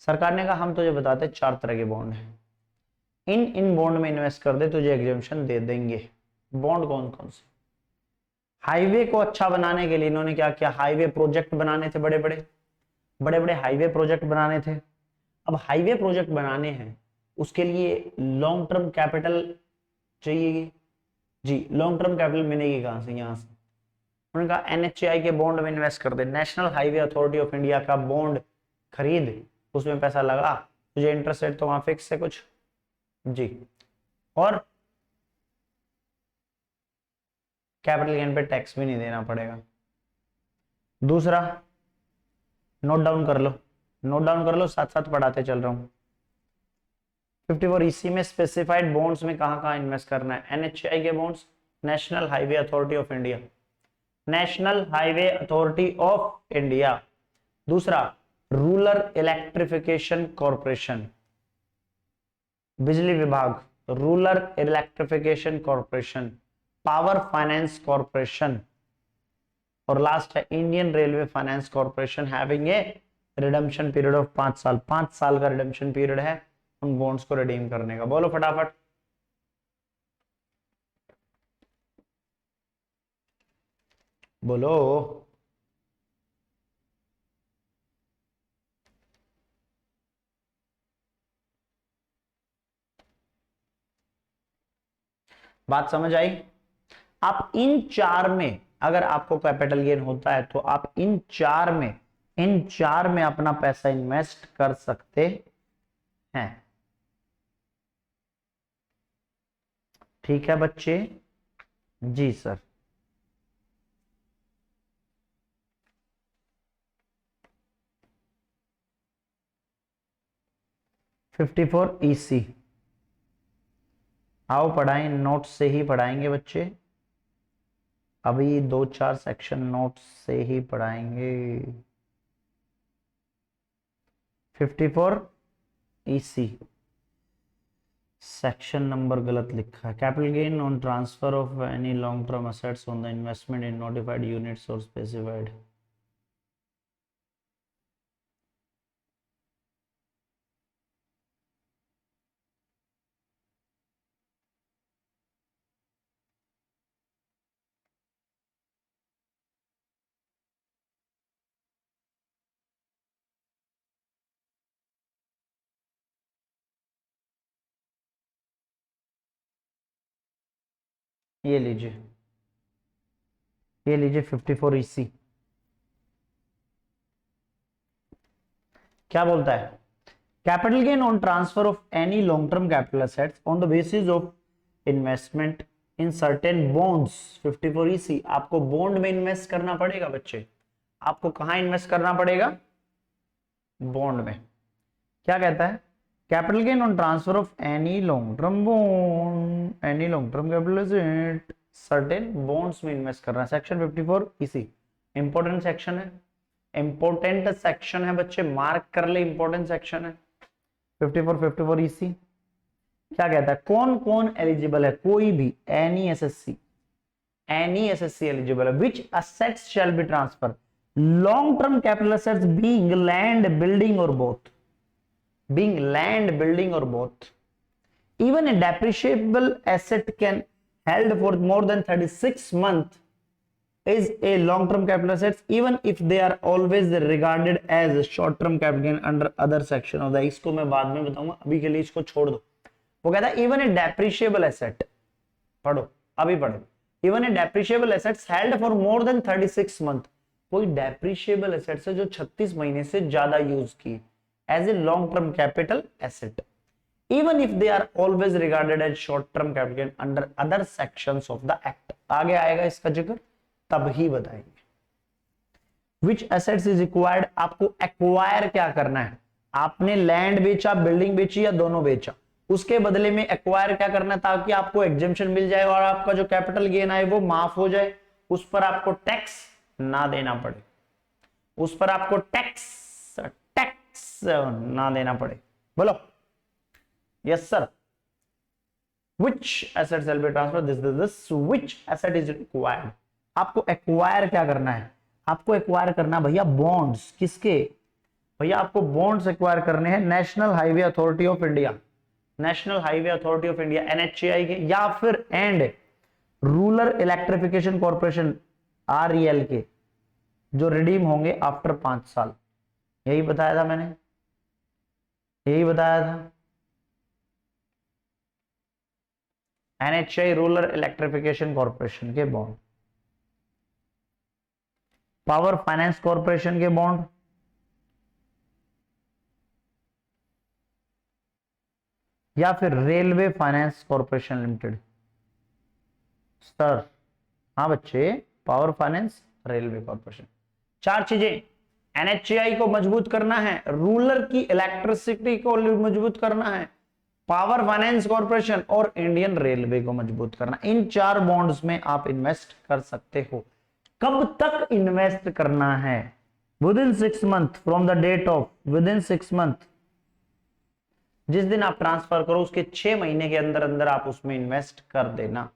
सरकार ने कहा हम तुझे बताते 4 तरह के बॉन्ड हैं, इन इन बॉन्ड में इन्वेस्ट कर दे, तुझे एग्जेम्पशन दे देंगे। बॉन्ड कौन कौन से? हाईवे को अच्छा बनाने के लिए इन्होंने क्या किया, हाईवे प्रोजेक्ट बनाने थे, बड़े बड़े बड़े बड़े हाईवे प्रोजेक्ट बनाने थे। अब हाईवे प्रोजेक्ट बनाने हैं, उसके लिए लॉन्ग टर्म कैपिटल चाहिए जी। लॉन्ग टर्म कैपिटल मिलेगी कहां से? यहां से। उन्होंने कहा एनएचएआई के बॉन्ड में इन्वेस्ट कर दे, National Highway Authority of India का बॉन्ड खरीद, उसमें पैसा लगा, तुझे इंटरेस्ट रेट तो वहां फिक्स है कुछ जी, और कैपिटल गेन पे टैक्स भी नहीं देना पड़ेगा। दूसरा, नोट डाउन कर लो, नोट डाउन कर लो, साथ साथ पढ़ाते चल रहा हूं। 54 ईसी में स्पेसिफाइड बॉन्ड्स में कहां कहां इन्वेस्ट करना है? एनएचएआई के bonds, national Highway Authority of India, national Highway Authority of India. दूसरा, रूरल इलेक्ट्रिफिकेशन कॉरपोरेशन, बिजली विभाग, rural electrification corporation, power finance corporation, और लास्ट है Indian railway finance corporation, having a redemption period of 5 साल। 5 साल का redemption period है उन बॉन्ड्स को रिडीम करने का। बोलो फटाफट, बोलो। बात समझ आई? आप इन 4 में अगर आपको कैपिटल गेन होता है तो आप इन चार में अपना पैसा इन्वेस्ट कर सकते हैं। ठीक है बच्चे? जी सर। 54 ईसी, आओ पढ़ाएं, नोट से ही पढ़ाएंगे बच्चे, अभी 2-4 सेक्शन नोट से ही पढ़ाएंगे। 54 ईसी सेक्शन नंबर गलत लिखा है। Capital gain on transfer of any long term assets on the investment in notified units और स्पेसिफाइड। ये लीजिए, ये लीजिए 54 EC क्या बोलता है? Capital gain on transfer of any long term capital assets on the basis of investment in certain bonds. 54 EC, आपको bond में इन्वेस्ट करना पड़ेगा बच्चे। आपको कहां इन्वेस्ट करना पड़ेगा? बॉन्ड में। क्या कहता है? Capital gain on transfer of any long term bond, any long term capital asset certain bonds में इन्वेस्ट करना है। सेक्शन 54 EC इंपॉर्टेंट सेक्शन है, इंपॉर्टेंट सेक्शन है बच्चे, मार्क कर ले, इंपॉर्टेंट सेक्शन है 54 EC। क्या कहता है? कौन कौन एलिजिबल है? कोई भी, एनी एसएससी एलिजिबल है। Which assets shall be transfer? Long term capital assets being land, building और both, being land, building or both. Even a depreciable asset can held for more than 36 months is a long term capital assets, even if they are always regarded as short term capital gain under other section of the। इसको मैं बाद में बताऊंगा, अभी के लिए इसको छोड़ दो। वो कहता है even a depreciable asset, पढ़ो अभी पढ़ो। even a depreciable assets held for more than 36 months, कोई depreciable assets है जो 36 महीने से ज्यादा यूज की as a long term capital asset, even if they are always regarded as short term capital gain under other sections of the act। आगे आएगा इसका जिक्र, तब ही बताएंगे। which assets is required, आपको एक्वायर क्या करना है? आपने लैंड बेचा, बिल्डिंग बेची या दोनों बेचा, उसके बदले में एक्वायर क्या करना है ताकि आपको एग्जेम्पशन मिल जाए और आपका जो कैपिटल गेन आए वो माफ हो जाए, उस पर आपको टैक्स ना देना पड़े, उस पर आपको टैक्स ना देना पड़े। बोलो yes sir. which asset shall be transferred, this which asset is required। आपको एक्वायर क्या करना है? आपको एक्वायर करना भैया बॉन्ड्स। किसके भैया? आपको बॉन्ड्स एक्वायर करने हैं national Highway Authority of India, national Highway Authority of India NHAI के, या फिर and rural electrification corporation REL के, जो रिडीम होंगे आफ्टर 5 साल। यही बताया था मैंने, यही बताया था। NHAI रूरल इलेक्ट्रिफिकेशन कॉर्पोरेशन के बॉन्ड, पावर फाइनेंस कॉर्पोरेशन के बॉन्ड, या फिर railway finance corporation limited. Sir हाँ बच्चे, पावर फाइनेंस, रेलवे कॉर्पोरेशन, 4 चीजें। NHAI को मजबूत करना है, रूरल की इलेक्ट्रिसिटी को मजबूत करना है, पावर फाइनेंस कॉर्पोरेशन और इंडियन रेलवे को मजबूत करना। इन 4 बॉन्ड्स में आप इन्वेस्ट कर सकते हो। कब तक इन्वेस्ट करना है? Within 6 month from the date of, within 6 month, जिस दिन आप ट्रांसफर करो उसके 6 महीने के अंदर अंदर आप उसमें इन्वेस्ट कर देना।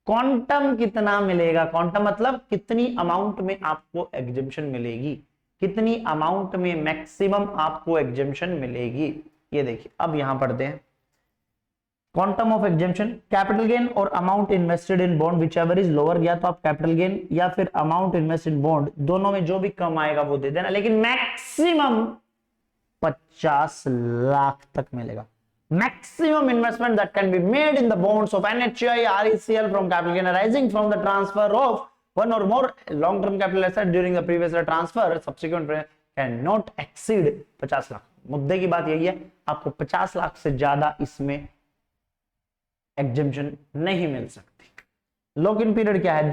क्वांटम कितना मिलेगा? क्वांटम मतलब कितनी अमाउंट में आपको एग्जेम्पशन मिलेगी, कितनी अमाउंट में मैक्सिमम आपको एग्जेम्पशन मिलेगी। ये देखिए, अब यहां पढ़ते हैं quantum of exemption. Capital gain और amount invested in bond whichever is lower, या तो आप कैपिटल गेन या फिर अमाउंट इन्वेस्टेड इन बॉन्ड, दोनों में जो भी कम आएगा वो दे देना, लेकिन मैक्सिमम 50 लाख तक मिलेगा। Maximum investment that can be made in the bonds of NHAI RECL from capital gain arising from the transfer of one or more long term capital asset during the previous transfer subsequent cannot exceed 50 lakh. मुद्दे की बात यही है, आपको 50 लाख से ज्यादा इसमें exemption नहीं मिल सकती। लॉक इन पीरियड क्या है?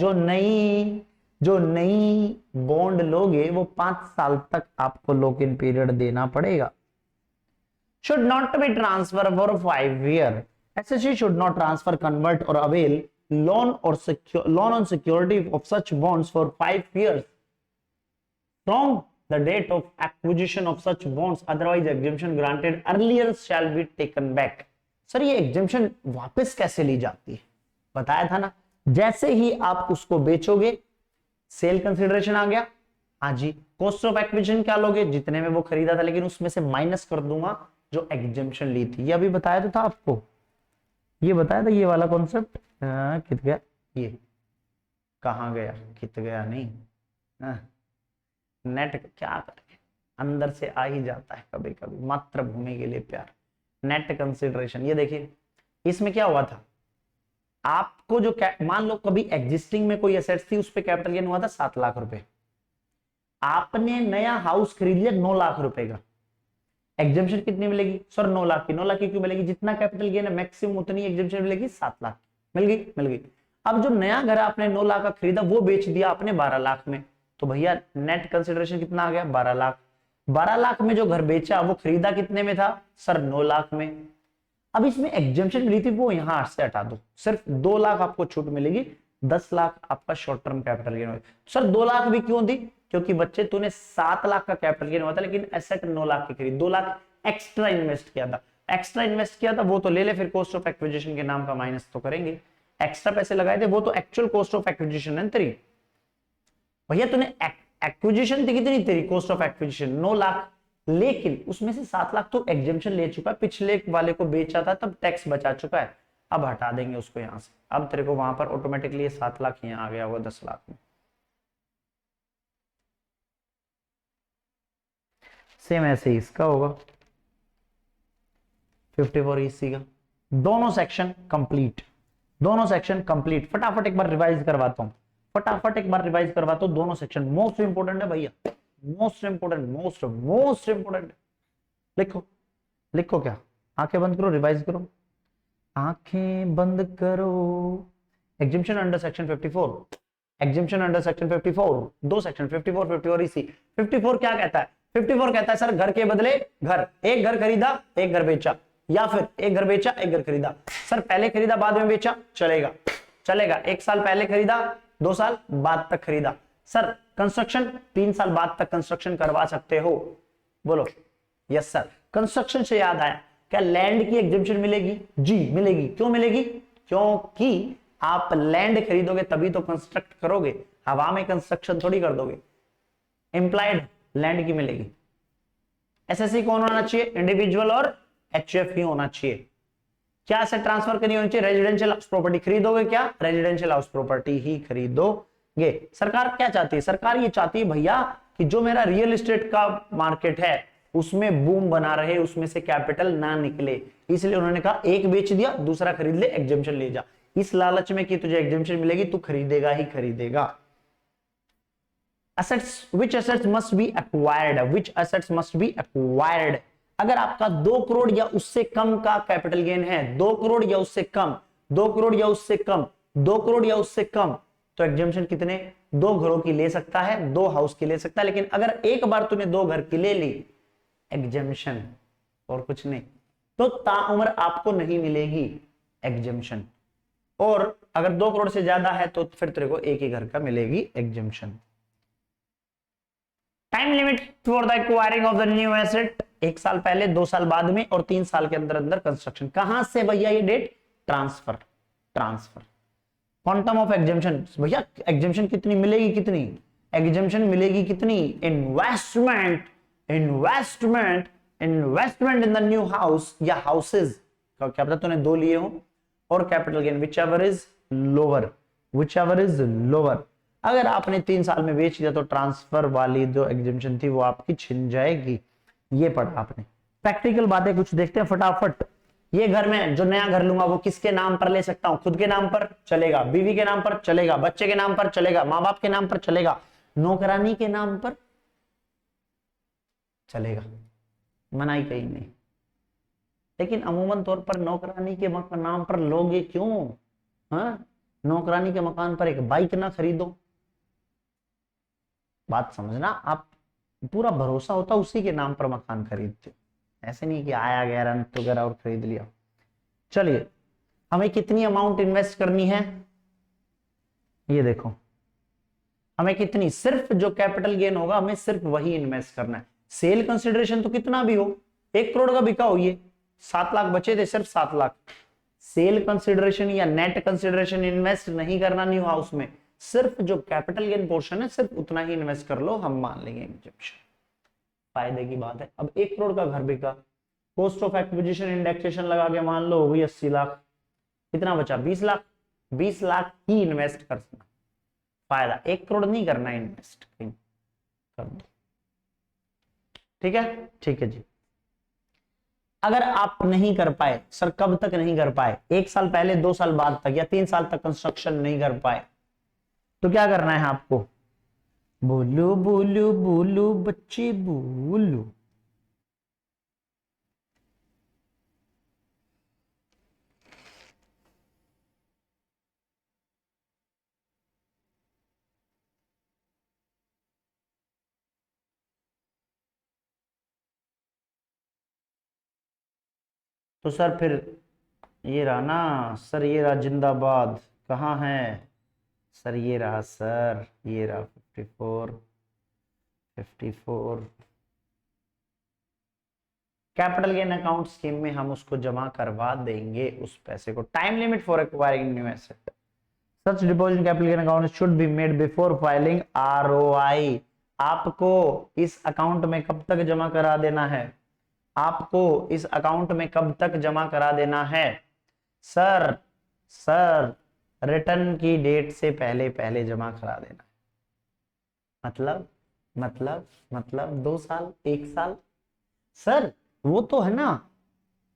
जो नई बॉन्ड लोगे वो 5 साल तक आपको लॉक इन पीरियड देना पड़ेगा। should not be transfer for 5 year। SSC should not transfer, convert or avail loan on security of such bonds for 5 years from the date of acquisition of such bonds, otherwise exemption granted earlier shall be taken back। Sir ये exemption वापस कैसे ली जाती है? बताया था ना, जैसे ही आप उसको बेचोगे सेल कंसिडरेशन आ गया, हाँ जी, कॉस्ट ऑफ एक्विजिशन क्या लोगे? जितने में वो खरीदा था, लेकिन उसमें से माइनस कर दूंगा जो एग्जेम्पशन ली थी। ये अभी बताया तो था आपको, ये बताया था ये वाला कॉन्सेप्ट। कित गया ये, कहाँ गया? कित गया नहीं, नेट क्या करें, अंदर से आ ही जाता है कभी कभी, मातृभूमि के लिए प्यार। नेट कंसिडरेशन, ये देखिए इसमें क्या हुआ था, आपको जो मान लो कभी एग्जिस्टिंग में कोई एसेट्स थी, उस पे कैपिटल गेन हुआ था 7 लाख रुपए, आपने नया हाउस खरीद लिया 9 लाख रुपए का, एग्जेम्पशन कितनी मिलेगी सर? 9 लाख की। 9 लाख की क्यों मिलेगी? जितना कैपिटल गेन है मैक्सिमम उतनी एग्जेम्पशन मिलेगी, 7 लाख। मिल गई? मिल गई। अब जो नया घर आपने 9 लाख का खरीदा वो बेच दिया आपने 12 लाख में, तो भैया नेट कंसिडरेशन कितना आ गया? 12 लाख। 12 लाख में जो घर बेचा वो खरीदा कितने में था सर? 9 लाख में। अब इसमें एग्जेम्पशन मिली थी वो यहां से हटा दो, सिर्फ 2 लाख आपको छूट मिलेगी, 10 लाख आपका short term capital gain. Sir 2 lakh भी क्यों दी? क्योंकि बच्चे तूने 7 लाख का कैपिटल गेन हुआ था, लेकिन एसेट 9 लाख की खरीद, 2 लाख एक्स्ट्रा इन्वेस्ट किया था। एक्स्ट्रा इन्वेस्ट किया था वो तो ले ले, फिर कॉस्ट ऑफ एक्विजिशन के नाम का माइनस तो करेंगे। एक्स्ट्रा पैसे लगाए थे वो तो एक्चुअल कॉस्ट ऑफ एक्विजिशन है तेरी। भैया तूने एक्विजिशन थी कितनी तेरी? कॉस्ट ऑफ एक्विजिशन 9 लाख, लेकिन उसमें से 7 लाख तो एग्जेम्पशन ले चुका है, पिछले वाले को बेचा था तब टैक्स बचा चुका है, अब हटा देंगे उसको यहां से। अब तेरे को वहां पर ऑटोमेटिकली 7 लाख यहां आ गया होगा 10 लाख में। सेम ऐसे ही इसका होगा 54 ईसी का। दोनों सेक्शन कंप्लीट, दोनों सेक्शन कंप्लीट। फटाफट एक बार रिवाइज करवाता हूं, फटाफट एक बार रिवाइज करवाता हूं। दोनों सेक्शन मोस्ट इंपोर्टेंट है भैया, मोस्ट इंपोर्टेंट, मोस्ट इंपोर्टेंट। लिखो, लिखो क्या? आंखें बंद करो, रिवाइज करो, आंखें बंद करो। Exemption under section 54, exemption under section 54, दो सेक्शन 54, 54 ईसी। 54 क्या कहता है? 54 कहता है सर घर के बदले घर, एक घर खरीदा एक घर बेचा, या फिर एक घर बेचा एक घर खरीदा। सर पहले खरीदा बाद में बेचा, चलेगा, चलेगा। 1 साल पहले खरीदा 2 साल बाद तक खरीदा। सर कंस्ट्रक्शन 3 साल बाद तक कंस्ट्रक्शन करवा सकते हो, बोलो यस सर। कंस्ट्रक्शन से याद आया, क्या लैंड की एग्जेम्पशन मिलेगी? जी मिलेगी। क्यों मिलेगी? क्योंकि आप लैंड खरीदोगे तभी तो कंस्ट्रक्ट करोगे, हवा में कंस्ट्रक्शन थोड़ी कर दोगे। इंप्लाइड लैंड की मिलेगी। एसएससी कौन होना चाहिए? इंडिविजुअल और एचएफ ही होना चाहिए। क्या एसेट ट्रांसफर करनी होनी चाहिए? रेजिडेंशियल हाउस प्रॉपर्टी खरीदोगे क्या? रेजिडेंशियल हाउस प्रॉपर्टी ही खरीदोगे। सरकार क्या चाहती है? सरकार ये चाहती है भैया कि जो मेरा रियल एस्टेट का मार्केट है उसमें बूम बना रहे, उसमें से कैपिटल ना निकले, इसलिए उन्होंने कहा एक बेच दिया दूसरा खरीद ले, एग्जेम्पशन ले जा। इस लालच में कि तुझे एग्जेम्पशन मिलेगी, तू खरीदेगा ही खरीदेगा। assets, which assets must be acquired, which assets must be acquired। अगर आपका 2 करोड़ या उससे कम का कैपिटल गेन है, 2 करोड़ या उससे कम, 2 करोड़ या उससे कम, 2 करोड़ या उससे कम, तो एग्जेम्पशन कितने? 2 घरों की ले सकता है, 2 हाउस की ले सकता है। लेकिन अगर एक बार तूने 2 घर की ले ली, एग्जेम्पशन और कुछ नहीं, तो ताउम्र आपको नहीं मिलेगी एग्जेम्पशन। और अगर 2 करोड़ से ज्यादा है तो फिर तेरे को एक ही घर का मिलेगी exemption. Time limit for the acquiring of the new asset, 1 साल पहले, 2 साल बाद में और 3 साल के अंदर अंदर कंस्ट्रक्शन। कहां से भैया ये date? Transfer, transfer. Quantum of exemption भैया, एग्जेम्पशन कितनी मिलेगी? कितनी एग्जेम्पशन मिलेगी? कितनी? Investment, investment, investment in the new house या हाउसेज, क्या पता तूने 2 लिए हो, और capital gain whichever is lower, whichever is lower. अगर आपने 3 साल में बेच दिया तो ट्रांसफर वाली जो एग्जेम्पशन थी वो आपकी छिन जाएगी। ये पढ़ा आपने। प्रैक्टिकल बातें कुछ देखते हैं फटाफट। ये घर में जो नया घर लूंगा वो किसके नाम पर ले सकता हूं? खुद के नाम पर चलेगा, बीवी के नाम पर चलेगा, बच्चे के नाम पर चलेगा, माँ बाप के नाम पर चलेगा, नौकरानी के नाम पर चलेगा, मनाई कहीं नहीं। लेकिन अमूमन तौर पर नौकरानी के नाम पर लोगे क्यों? हाँ, नौकरानी के मकान पर एक बाइक ना खरीदो। बात समझना, आप पूरा भरोसा होता उसी के नाम पर मकान खरीदते हो, ऐसे नहीं कि आया गया रंत वगैरह और खरीद लिया। चलिए, हमें कितनी अमाउंट इन्वेस्ट करनी है ये देखो। हमें कितनी? सिर्फ जो कैपिटल गेन होगा हमें सिर्फ वही इन्वेस्ट करना है। सेल कंसिडरेशन तो कितना भी हो, 1 करोड़ का बिका हो ये, 7 लाख बचे थे, सिर्फ 7 लाख। सेल कंसिडरेशन या नेट कंसिडरेशन इन्वेस्ट नहीं करना न्यू हाउस में, सिर्फ जो कैपिटल गेन पोर्शन है सिर्फ उतना ही इन्वेस्ट कर लो, हम मान लेंगे एग्जेम्पशन। फायदे की बात है। अब 1 करोड़ का घर बिका, कॉस्ट ऑफ एक्विजिशन इंडेक्सेशन लगा के मान लो हो गई 80 लाख, कितना बचा 20 लाख। 20 लाख ही इन्वेस्ट करना, फायदा 1 करोड़ नहीं करना इन्वेस्ट, कर दो। ठीक है, ठीक है जी। अगर आप नहीं कर पाए, सर कब तक नहीं कर पाए, 1 साल पहले, 2 साल बाद तक, या 3 साल तक कंस्ट्रक्शन नहीं कर पाए, तो क्या करना है आपको, बोलो बोलो बोलो बच्चे बोलो। तो सर फिर ये रहा ना सर, ये रहा जिंदाबाद, कहाँ है सर, ये रहा सर, ये रहा 54 कैपिटल गेन अकाउंट स्कीम में हम उसको जमा करवा देंगे उस पैसे को। Time limit for acquiring new asset, such deposit capital gain account should be made before filing ROI. आपको इस अकाउंट में कब तक जमा करा देना है, आपको इस अकाउंट में कब तक जमा करा देना है सर, सर रिटर्न की डेट से पहले पहले जमा करा देना। मतलब 2 साल, 1 साल, सर वो तो है ना।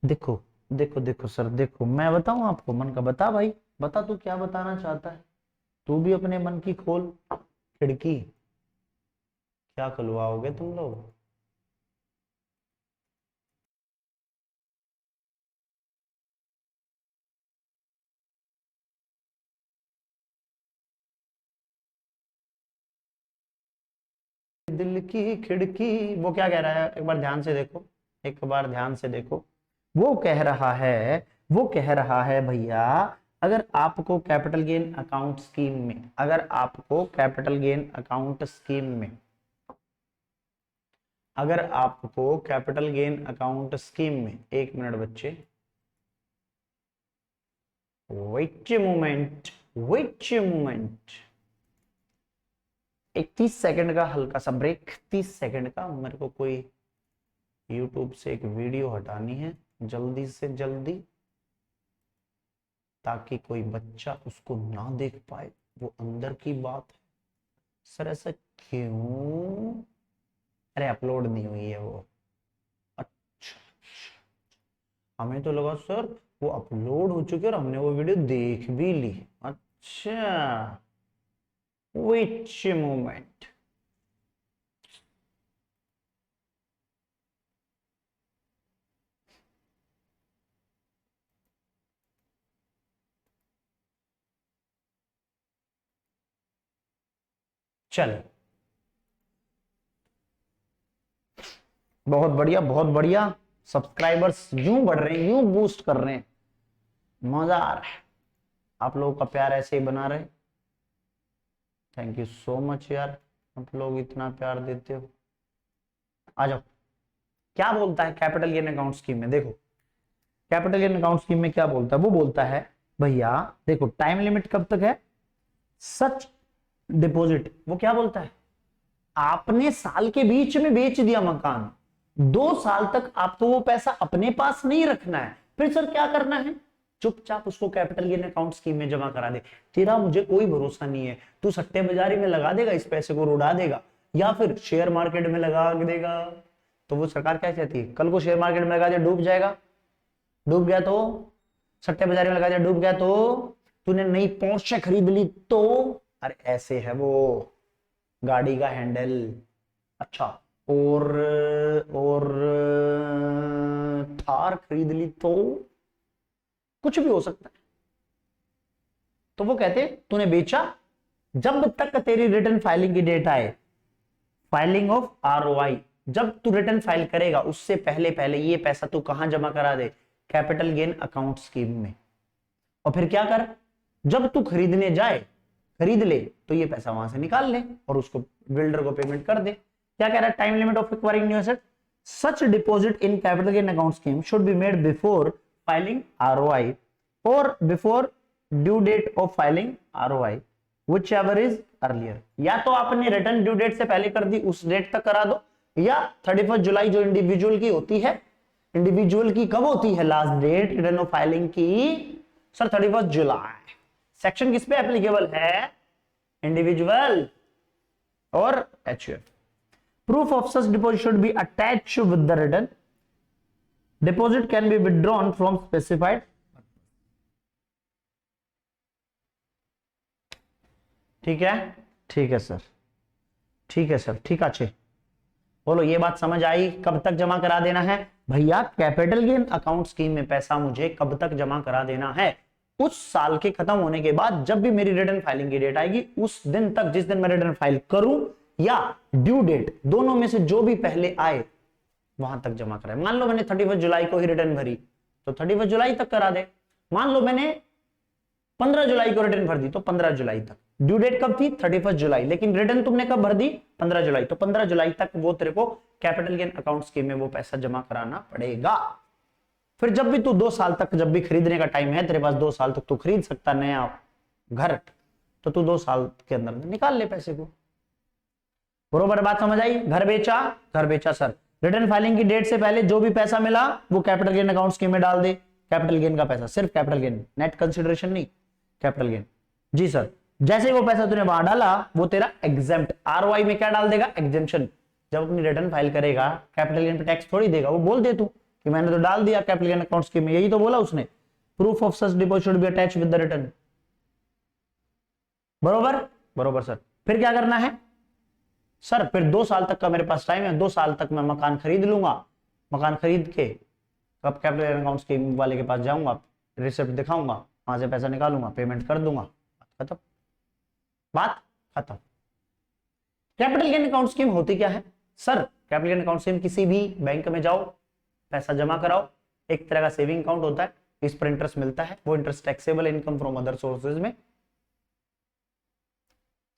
देखो देखो देखो सर, देखो मैं बताऊं आपको, मन का बता भाई, बता तू क्या बताना चाहता है, तू भी अपने मन की खोल खिड़की, क्या खुलवाओगे तुम लोग। दिल की खिड़की, वो क्या कह रहा है, एक बार ध्यान से देखो, एक बार ध्यान से देखो। वो कह रहा है, वो कह रहा है भैया, अगर आपको कैपिटल गेन अकाउंट स्कीम में, अगर आपको कैपिटल गेन अकाउंट स्कीम में, अगर आपको कैपिटल गेन अकाउंट स्कीम में, 1 मिनट बच्चे, वेट मोमेंट, वेट मोमेंट, एक 30 सेकंड का हल्का सा ब्रेक, 30 सेकंड का, मेरे को कोई यूट्यूब से एक वीडियो हटानी है जल्दी से जल्दी, ताकि कोई बच्चा उसको ना देख पाए, वो अंदर की बात है। सर ऐसा क्यों, अरे अपलोड नहीं हुई है वो, अच्छा, हमें तो लगा सर वो अपलोड हो चुकी है और हमने वो वीडियो देख भी ली, अच्छा, which moment, चल बहुत बढ़िया, बहुत बढ़िया, सब्सक्राइबर्स यूं बढ़ रहे हैं, यूं बूस्ट कर रहे हैं, मजा आ रहा है, आप लोगों का प्यार ऐसे ही बना रहे, थैंक यू सो मच यार, आप लोग इतना प्यार देते हो। आ जाओ, क्या बोलता है कैपिटल गेन अकाउंट स्कीम में, देखो कैपिटल गेन अकाउंट स्कीम में क्या बोलता है, वो बोलता है भैया देखो टाइम लिमिट कब तक है, सच डिपॉजिट, वो क्या बोलता है, आपने साल के बीच में बेच दिया मकान, 2 साल तक आपको वो पैसा अपने पास नहीं रखना है, फिर सर क्या करना है, चुपचाप उसको कैपिटल गेन अकाउंट स्कीम में जमा करा दे। तेरा मुझे कोई भरोसा नहीं है, तू सट्टे बाजारी में लगा देगा, इस पैसे को उड़ा देगा, या फिर शेयर मार्केट में लगा देगा, तो वो सरकार क्या चाहती है, कल को शेयर मार्केट में लगा दिया डूब जाएगा, डूब गया तो, सट्टे बाजारी में लगा दिया डूब गया तो, तूने नई पोर्शे खरीद ली तो, अरे ऐसे है वो गाड़ी का हैंडल, अच्छा, और थार खरीद ली तो, कुछ भी हो सकता है। तो वो कहते तूने बेचा, जब तक तेरी रिटर्न फाइलिंग की डेट आए, फाइलिंग ऑफ आरओआई, जब तू रिटर्न फाइल करेगा उससे पहले पहले ये पैसा तू कहां जमा करा दे, कैपिटल गेन अकाउंट स्कीम में। और फिर क्या कर, जब तू खरीदने जाए, खरीद ले तो ये पैसा वहां से निकाल ले और उसको बिल्डर को पेमेंट कर दे। क्या कह रहा है, time limit of acquiring new asset, Such deposit in capital gain account scheme should be made before filing ROI or before due date of filing ROI, whichever is earlier. या तो आपने return due date से पहले कर दी, उस date तक करा दो, या 31 जुलाई जो इंडिविजुअल की होती है, इंडिविजुअल की कब होती है last date return of filing की? सर 31 जुलाई। सेक्शन किस पे एप्लीकेबल है? इंडिविजुअल और HUF. Proof of such deposit should be attached with the return. Deposit can be withdrawn from specified. ठीक है, ठीक है सर, ठीक है सर, ठीक है। बोलो ये बात समझ आई? कब तक जमा करा देना है भैया? कैपिटल गेन अकाउंट स्कीम में पैसा मुझे कब तक जमा करा देना है? उस साल के खत्म होने के बाद जब भी मेरी रिटर्न फाइलिंग की डेट आएगी उस दिन तक, जिस दिन मैं रिटर्न फाइल करूं या ड्यू डेट, दोनों में से जो भी पहले आए वहां तक जमा कराए। मान लो मैंने 31 जुलाई को ही रिटर्न भरी तो 31 जुलाई तक करा दे। मान लो मैंने 15 जुलाई को रिटर्न भर दी तो 15 जुलाई तक। ड्यू डेट कब थी? 31 जुलाई, लेकिन रिटर्न तुमने कब भर दी? 15 जुलाई, तो 15 जुलाई तक वो तेरे को कैपिटल गेन अकाउंट स्कीम में वो पैसा जमा कराना पड़ेगा। फिर जब भी तू 2 साल तक, जब भी खरीदने का टाइम है तेरे पास, 2 साल तक तू खरीद सकता नया घर, तो तू 2 साल के अंदर निकाल ले पैसे को। बरोबर बात समझ आई? घर बेचा, घर बेचा सर, रिटर्न फाइलिंग की डेट से पहले जो भी पैसा मिला वो कैपिटल गेन अकाउंट स्कीम में डाल दे। कैपिटल गेन का पैसा, सिर्फ कैपिटल गेन, नेट कंसिडरेशन नहीं, कैपिटल गेन। जी सर, जैसे ही वो पैसा तूने वहां डाला वो तेरा एग्जेम्प्ट, आरओआई में क्या डाल देगा? एग्जेम्पशन। जब अपनी रिटर्न फाइल करेगा कैपिटल गेन पे टैक्स थोड़ी देगा, वो बोल दे तू कि मैंने तो डाल दिया कैपिटल गेन अकाउंट स्कीम में, यही तो बोला उसने। Proof of such deposit should be attached with the return. बरोबर, बरोबर सर। फिर क्या करना है सर? फिर 2 साल तक का मेरे पास टाइम है, 2 साल तक मैं मकान खरीद लूंगा। मकान खरीद के कब कैपिटल अकाउंट स्कीम वाले के पास जाऊंगा, रिसिप्ट दिखाऊंगा, वहां से पैसा निकालूंगा, पेमेंट कर दूंगा, खत्म, बात खत्म। कैपिटल गेन अकाउंट स्कीम होती क्या है sir? Capital gain account scheme, किसी भी बैंक में जाओ, पैसा जमा कराओ, एक तरह का सेविंग अकाउंट होता है, इस पर इंटरेस्ट मिलता है, वो interest taxable income from other sources में।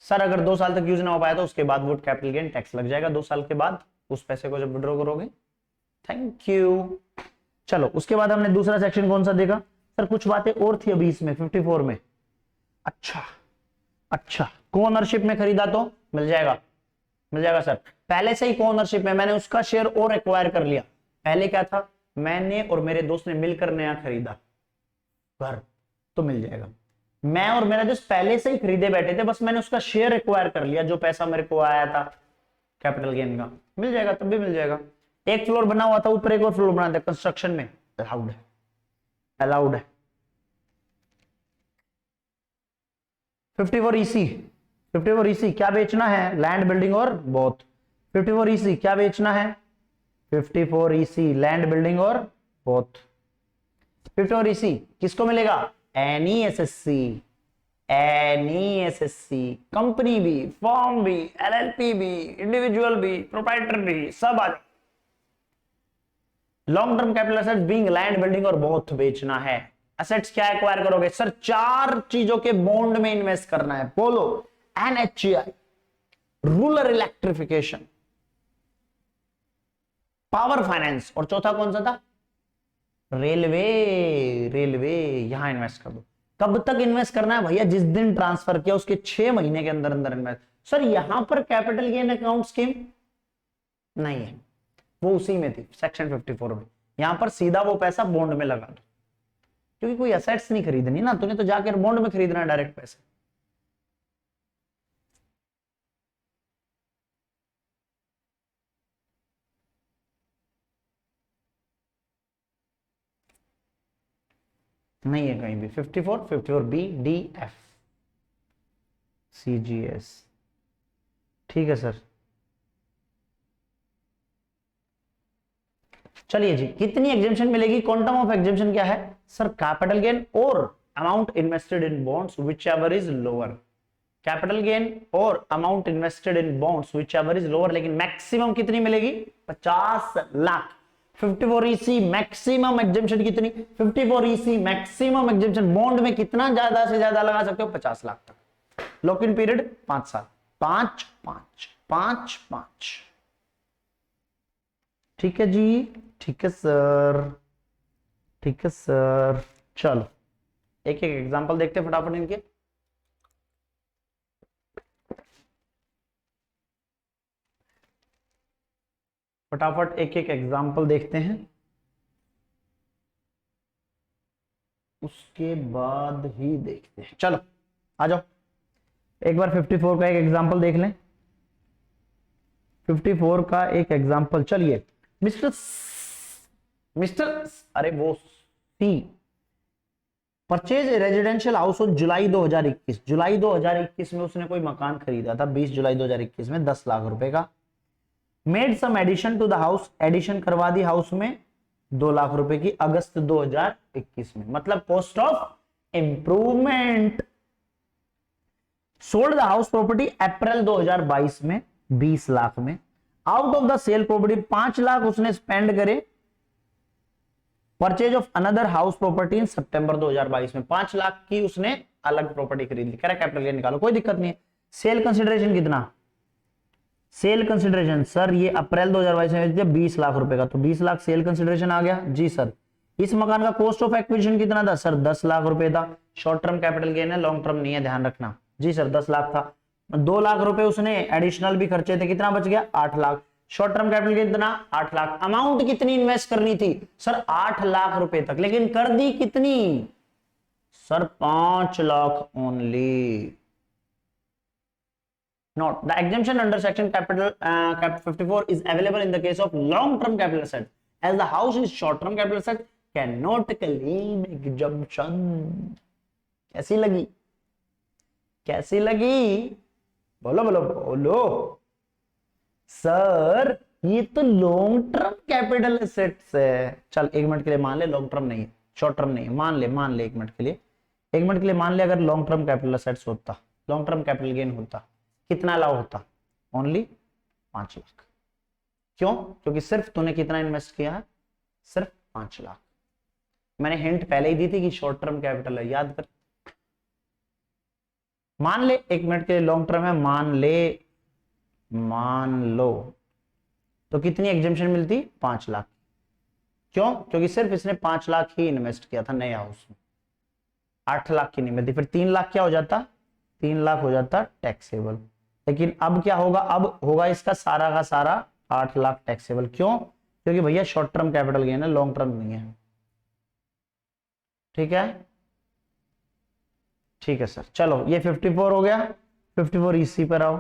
सर अगर 2 साल तक यूज ना हो पाया तो उसके बाद वो कैपिटल गेन टैक्स लग जाएगा 2 साल के बाद, उस पैसे को जब विड्रॉ करोगे। Thank you. चलो उसके बाद हमने दूसरा सेक्शन कौन सा देखा सर? कुछ बातें और थी अभी इसमें 54 में। अच्छा अच्छा, को ओनरशिप में खरीदा तो मिल जाएगा, मिल जाएगा सर। पहले से ही को ओनरशिप में मैंने उसका शेयर और एक्वायर कर लिया। पहले क्या था? मैंने और मेरे दोस्त ने मिलकर नया खरीदा घर, तो मिल जाएगा। मैं और मेरा दोस्त पहले से ही खरीदे बैठे थे, बस मैंने उसका शेयर एक्वायर कर लिया, जो पैसा मेरे को आया था कैपिटल गेन का, मिल जाएगा, तब भी मिल जाएगा। एक फ्लोर बना हुआ था, ऊपर एक और फ्लोर बना था, कंस्ट्रक्शन में अलाउड है, अलाउड है। 54 EC, 54 EC क्या बेचना है? लैंड, बिल्डिंग और बोथ। 54 EC क्या बेचना है? 54 EC लैंड, बिल्डिंग और बोथ। 54 EC किसको मिलेगा? Any SSC, any SSC, company भी, फॉर्म भी, एलएलपी भी, इंडिविजुअल भी, प्रोप्राइटर भी, सब आ जाओ। Long term capital assets being land, building और बोथ बेचना है। एसेट्स क्या एक्वायर करोगे सर? 4 चीजों के बॉन्ड में इन्वेस्ट करना है। बोलो, NHI, rural electrification, power finance, और चौथा कौन सा था? Railway, railway. यहां इन्वेस्ट कर दो। कब तक इन्वेस्ट करना है भैया? जिस दिन ट्रांसफर किया उसके 6 महीने के अंदर अंदर इन्वेस्ट। सर यहां पर कैपिटल गेन अकाउंट स्कीम नहीं है, वो उसी में थी सेक्शन 54 में। यहां पर सीधा वो पैसा बॉन्ड में लगा दो, क्योंकि कोई एसेट्स नहीं खरीदनी ना, तूने तो जाकर बॉन्ड में खरीदना है डायरेक्ट पैसे। नहीं है कहीं भी। 54, 54 बी, डी, एफ, सी, जी, एस। ठीक है सर। चलिए जी, कितनी एग्जेम्पशन मिलेगी? क्वांटम ऑफ एग्जेम्पशन क्या है सर? कैपिटल गेन और amount invested in bonds whichever is lower. Capital gain और amount invested in bonds whichever is lower, लेकिन मैक्सिमम कितनी मिलेगी? 50 लाख। 54 EC मैक्सिमम एग्जेम्पशन कितनी? 54 EC मैक्सिमम एग्जेम्पशन बॉन्ड में कितना ज्यादा से ज्यादा लगा सकते हो? 50 लाख तक। लॉक इन पीरियड 5 साल। 5 5 5 5। ठीक है जी, ठीक है सर, ठीक है सर। चलो एक एक एग्जांपल देखते हैं फटाफट इनके। फटाफट एक एक एग्जांपल देखते हैं, उसके बाद ही देखते हैं। चलो आ जाओ, एक बार 54 का एक एग्जांपल देख लें। 54 का एक एग्जांपल, चलिए मिस्टर मिस्टर, अरे वो C, purchase residential house on July 2021। July 2021 में उसने कोई मकान खरीदा था, 20 जुलाई 2021 में 10 लाख रुपए का। Made some addition to the house, addition करवा दी हाउस में 2 लाख रुपए की अगस्त 2021 में, मतलब cost of improvement. Sold the house property April 2022 में 20 लाख में। Out of the sale property 5 lakh उसने स्पेंड करे purchase of another house property in सितंबर 2022 में। 5 लाख की उसने अलग प्रॉपर्टी खरीद ली। करेक्ट कैपिटल गेन निकालो, कोई दिक्कत नहीं है। सेल कंसिडरेशन कितना? सेल कंसिडरेशन सर ये अप्रैल 2022 में 20 लाख रुपए का, तो 20 लाख सेल कंसिडरेशन आ गया जी सर। इस मकान का कॉस्ट ऑफ एक्विजिशन कितना था सर? 10 लाख रुपए था। शॉर्ट टर्म कैपिटल गेन है, लॉन्ग टर्म नहीं है, ध्यान रखना जी सर। 10 लाख था, 2 लाख रुपए उसने एडिशनल भी खर्चे थे, कितना बच गया? 8 lakh. Short term capital gain कितना? 8 लाख। अमाउंट कितनी इन्वेस्ट करनी थी सर? 8 लाख रुपए तक, लेकिन कर दी कितनी sir? 5 lakh only. Note, the exemption under section capital cap 54 is available in the case of long-term capital asset. As the house is short-term capital asset, cannot claim exemption. कैसी लगी? कैसी लगी? बोलो बोलो बोलो सर, ये तो लॉन्ग टर्म कैपिटल एसेट्स है। चल एक मिनट के लिए मान ले लॉन्ग टर्म नहीं है, शॉर्ट टर्म नहीं है, मान ले एक मिनट के लिए, एक मिनट के लिए मान ले अगर लॉन्ग टर्म कैपिटल एसेट्स होता, लॉन्ग टर्म कैपिटल गेन होता, कितना लाभ होता? ओनली 5 लाख। क्यों? क्योंकि सिर्फ तूने कितना इन्वेस्ट किया है? सिर्फ 5 लाख। मैंने हिंट पहले ही दी थी कि शॉर्ट टर्म कैपिटल है, याद कर। मान ले एक मिनट के लिए लॉन्ग टर्म है, मान लो तो कितनी एग्जेम्पशन मिलती? 5 लाख। क्यों? क्योंकि सिर्फ इसने 5 लाख ही इन्वेस्ट किया था नए हाउस में, 8 लाख की नहीं मिलती। फिर 3 लाख क्या हो जाता? 3 लाख हो जाता टैक्सेबल। लेकिन अब क्या होगा? अब होगा इसका सारा का सारा 8 लाख टैक्सेबल। क्यों? क्योंकि भैया शॉर्ट टर्म कैपिटल गेन है, लॉन्ग टर्म नहीं है। ठीक है, ठीक है सर। चलो ये 54 हो गया। 54 इसी पर आओ।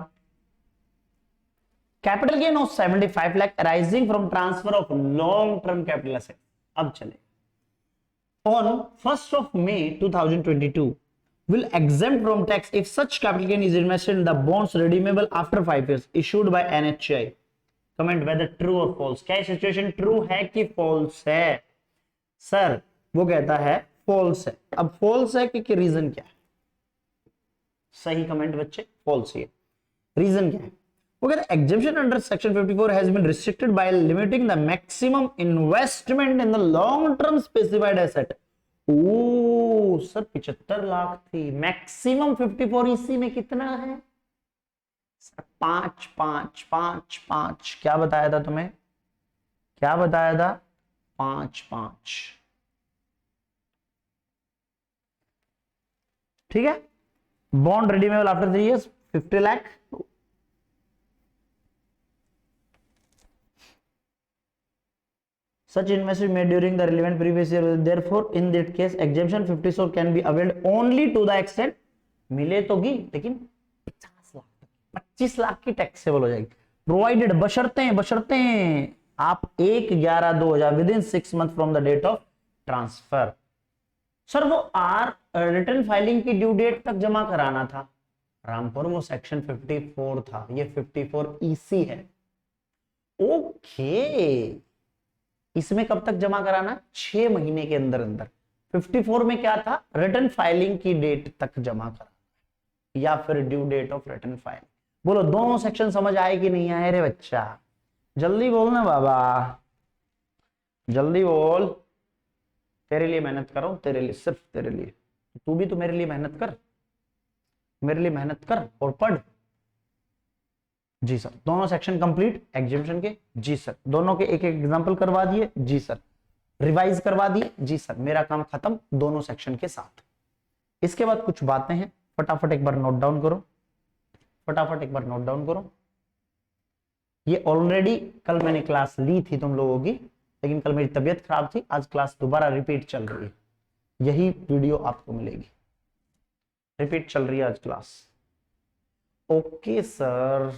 Capital gain of 75 lakh arising from transfer of long term capital asset. अब चले, on 1st of May 2022 will exempt from tax if such capital gain is invested in the bonds redeemable after 5 years issued by NHI. Comment whether true or false. क्या situation true है कि false है? Sir वो कहता है false है। अब false है कि रीजन क्या है? सही कमेंट बच्चे, फॉल्स ही है। रीजन क्या है? वो कहता है exemption under section 54 has been restricted by limiting the maximum investment in the long term specified asset. O sir 75 lakh थी, मैक्सिमम 54 इसी में कितना है सर? 5 5 5 5। क्या बताया था तुम्हें? क्या बताया था? 5 5। ठीक है। Bond redeemable after 3 years 50 lakh. Such investment made during the relevant previous year, therefore in that case exemption 54 can be availed only to the extent मिले तो गी, लेकिन 50 लाख तक, 25 लाख की टैक्सेबल हो जाएगी। प्रोवाइडेड, बशर्ते आप 1/11/2000 within 6 months from the date of transfer. Sir वो रिटर्न फाइलिंग की ड्यू डेट तक जमा कराना था रामपुर, वो सेक्शन 54 था, ये 54 ईसी है। ओके, इसमें कब तक जमा कराना? 6 महीने के अंदर अंदर। 54 में क्या था? रिटर्न फाइलिंग की डेट तक जमा कराना या फिर due date of return filing. बोलो दोनों सेक्शन समझ आए कि नहीं आए रे बच्चा? जल्दी बोल ना बाबा, जल्दी बोल। तेरे लिए मेहनत कर रहा हूं, तेरे लिए, सिर्फ तेरे लिए। तू भी तो मेरे लिए मेहनत कर, मेरे लिए मेहनत कर और पढ़। जी सर। दोनों सेक्शन कंप्लीट एग्जामिनेशन के? जी सर। दोनों के एक एक एग्जांपल करवा दिए? जी सर। रिवाइज करवा दिए? जी सर। मेरा काम खत्म दोनों सेक्शन के साथ। इसके बाद कुछ बातें हैं, फटाफट एक बार नोट डाउन करो, फटाफट एक बार नोट डाउन करो। ये ऑलरेडी कल मैंने क्लास ली थी तुम लोगों की, लेकिन कल मेरी तबीयत खराब थी, आज क्लास दोबारा रिपीट चल रही है, यही वीडियो आपको मिलेगी, रिपीट चल रही है आज class. Okay sir.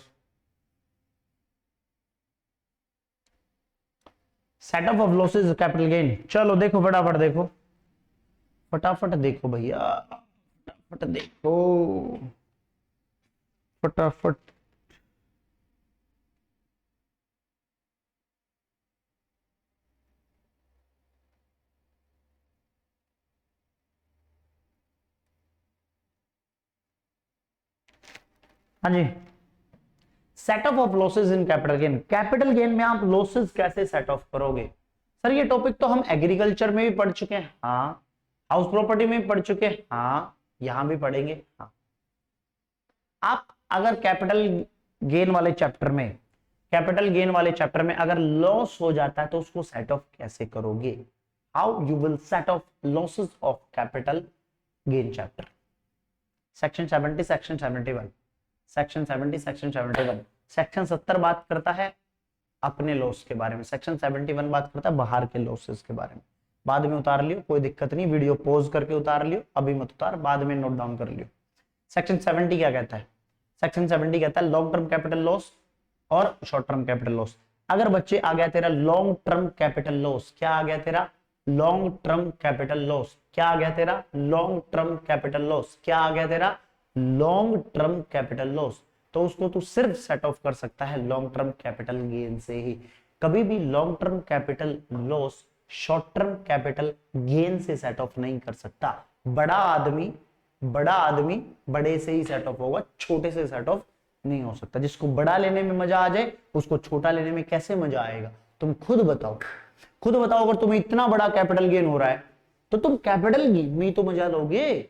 Setup of losses capital gain, चलो देखो फटाफट देखो, फटाफट देखो भैया, फटाफट देखो, फटाफट। हाँ जी। Setup of losses in capital gain, capital gain में आप लॉसेस कैसे सेट ऑफ करोगे? सर ये टॉपिक तो हम एग्रीकल्चर में भी पढ़ चुके हैं, हाँ, हाउस प्रॉपर्टी में भी पढ़ चुके हैं, हाँ, यहां भी पढ़ेंगे, हाँ। आप अगर कैपिटल गेन वाले चैप्टर में, कैपिटल गेन वाले चैप्टर में अगर लॉस हो जाता है तो उसको सेट ऑफ कैसे करोगे? How you will set of losses of capital gain chapter, section 70, section 71, section 70, section 71, section 70 बात करता है अपने लॉस के बारे में, सेक्शन 71 बात करता है बाहर के लॉसेस के बारे में। बाद में उतार लियो, कोई दिक्कत नहीं, वीडियो पॉज करके उतार लियो, अभी मत उतार, बाद में नोट डाउन कर लियो। सेक्शन 70 क्या कहता है? सेक्शन 70 कहता है लॉन्ग टर्म कैपिटल लॉस और शॉर्ट टर्म कैपिटल लॉस। अगर बच्चे आ गया तेरा लॉन्ग टर्म कैपिटल लॉस, क्या आ गया तेरा? Long term capital loss. क्या आ गया तेरा? Long term capital loss. क्या आ गया तेरा? Long term capital loss. तो उसको तू सिर्फ सेट ऑफ कर सकता है लॉन्ग टर्म कैपिटल गेन से ही। कभी भी long term capital loss short term capital gain से सेट ऑफ नहीं कर सकता। बड़ा आदमी बड़े से ही सेट ऑफ होगा, छोटे से सेट ऑफ नहीं हो सकता। जिसको बड़ा लेने में मजा आ जाए उसको छोटा लेने में कैसे मजा आएगा? तुम खुद बताओ, खुद बताओ। अगर तुम्हें इतना बड़ा कैपिटल गेन हो रहा है तो तुम कैपिटल गेन में तो मजा लोगे।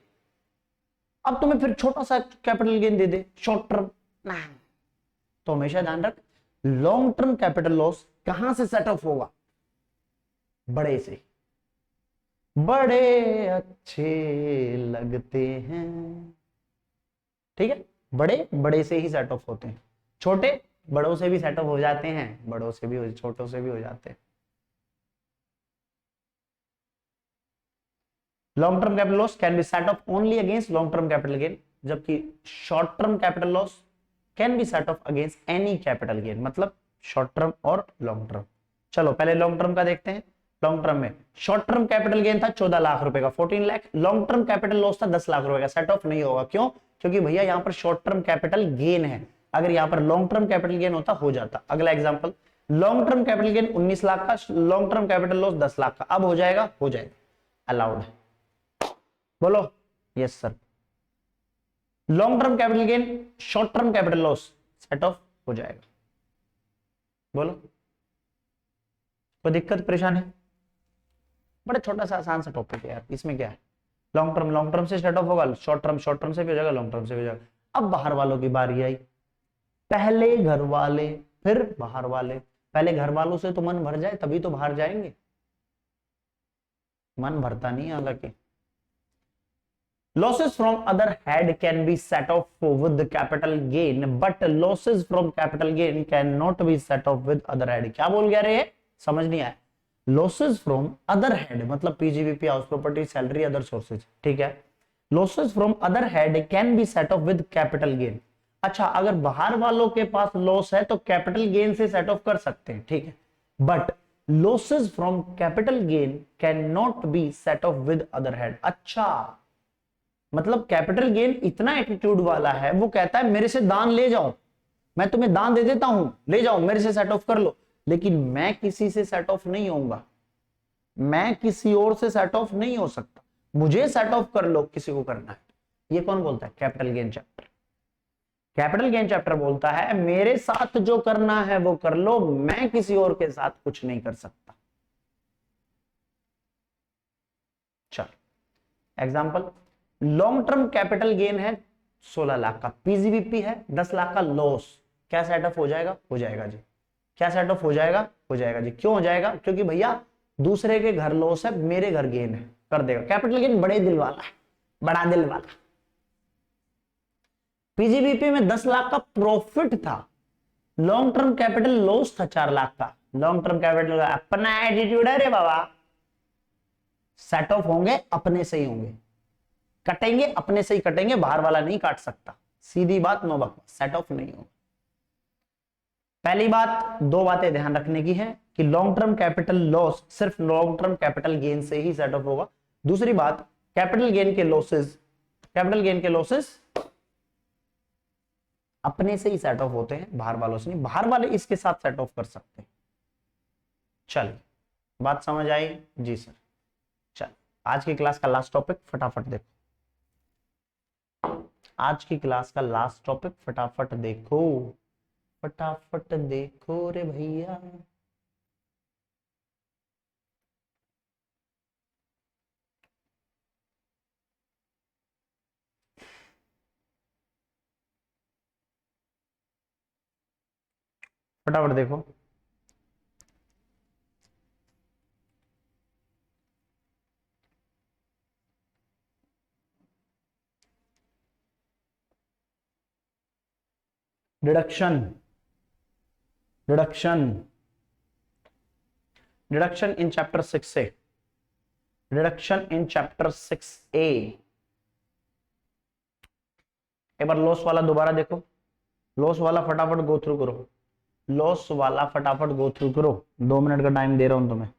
अब तुम्हें फिर छोटा सा कैपिटल गेन दे दे शॉर्ट टर्म, तो हमेशा ध्यान रख लॉन्ग टर्म कैपिटल लॉस कहां से सेट ऑफ होगा? बड़े से। बड़े अच्छे लगते हैं, ठीक है, बड़े बड़े से ही सेट ऑफ होते हैं, छोटे बड़ों से भी सेट ऑफ हो जाते हैं, बड़ों से भी छोटों से भी हो जाते हैं। Long term capital loss can be set off only against long term capital gain, जबकि short term capital loss can be set off against any capital gain, मतलब शॉर्ट टर्म और लॉन्ग टर्म। चलो पहले लॉन्ग टर्म का देखते हैं। Long term में short term capital gain था 14 लाख रुपए का, 14 lakh. Long term capital loss था 10 लाख रुपए का, सेट ऑफ नहीं होगा। क्यों? क्योंकि भैया यहां पर शॉर्ट टर्म कैपिटल गेन है, अगर यहां पर लॉन्ग टर्म कैपिटल गेन होता हो जाता। अगला example, long term capital gain 19 lakh का, long term capital loss 10 lakh का, अब हो जाएगा? हो जाएगा, अलाउड है। बोलो yes sir. Long term capital gain short term capital loss set off हो जाएगा। बोलो कोई दिक्कत परेशान है? बड़ा छोटा सा आसान सा टॉपिक है यार, इसमें क्या है? लॉन्ग टर्म से सेट ऑफ होगा, शॉर्ट टर्म से भी हो जाएगा, लॉन्ग टर्म से भी हो जाएगा। अब बाहर वालों की बारी आई, पहले घर वाले फिर बाहर वाले। पहले घर वालों से तो मन भर जाए तभी तो बाहर जाएंगे, मन भरता नहीं है हालांकि। Losses from other head can be set off with the capital gain, but losses from capital gain cannot be set off with other head. क्या बोल गया रे? समझ नहीं आया। Losses from other head मतलब PGBP, house property, salary, other sources, ठीक है। Losses from other head can be set off with capital gain. अच्छा, अगर बाहर वालों के पास लॉस है तो कैपिटल गेन से सेट ऑफ कर सकते हैं, ठीक है, but losses from capital gain cannot be set off with other head। अच्छा, मतलब कैपिटल गेन इतना एटीट्यूड वाला है, वो कहता है मेरे से दान ले जाओ, मैं तुम्हें दान दे देता हूं, ले जाओ मेरे से सेट ऑफ कर लो, लेकिन मैं किसी से सेट ऑफ नहीं होऊंगा, मैं किसी और से सेट ऑफ नहीं हो सकता, मुझे सेट ऑफ कर लो, किसी को करना है। ये कौन बोलता है? Capital gain chapter. Capital gain chapter बोलता है मेरे साथ जो करना है वो कर लो, मैं किसी और के साथ कुछ नहीं कर सकता। चल example, long term capital gain है 16 लाख का, पीजीबीपी है 10 लाख का लॉस, क्या सेट ऑफ हो जाएगा? हो जाएगा जी। क्या सेट ऑफ हो जाएगा? हो जाएगा जी। क्यों हो जाएगा? क्योंकि भैया दूसरे के घर लॉस है, मेरे घर गेन है, कर देगा। कैपिटल गेन बड़े दिल वाला है, बड़ा दिल वाला। पीजीबीपी में 10 लाख का प्रॉफिट था, लॉन्ग टर्म कैपिटल लॉस था 4 लाख का। लॉन्ग टर्म कैपिटल का अपना एटीट्यूड है रे बाबा। सेट ऑफ होंगे अपने से ही होंगे, कटेंगे अपने से ही कटेंगे, बाहर वाला नहीं काट सकता। सीधी बात, नो बकवास, सेट ऑफ नहीं होगा। पहली बात, दो बातें ध्यान रखने की है कि लॉन्ग टर्म कैपिटल लॉस सिर्फ लॉन्ग टर्म कैपिटल गेन से ही सेट ऑफ होगा। दूसरी बात, कैपिटल गेन के लॉसेस अपने से ही सेट ऑफ होते हैं, बाहर वालों से नहीं। बाहर वाले इसके साथ सेट ऑफ कर सकते हैं। चलिए, बात समझ आई जी सर। चल, आज की क्लास का लास्ट टॉपिक फटाफट देखो। आज की क्लास का लास्ट टॉपिक फटाफट देखो, फटाफट देखो रे भैया। फटाफट देखो। डिडक्शन, डिडक्शन, डिडक्शन इन चैप्टर 6 से, डिडक्शन इन चैप्टर 6A। एक बार लॉस वाला दोबारा देखो, लॉस वाला फटाफट गो थ्रू करो, लॉस वाला फटाफट गो थ्रू करो। 2 मिनट का टाइम दे रहा हूं तुम्हें।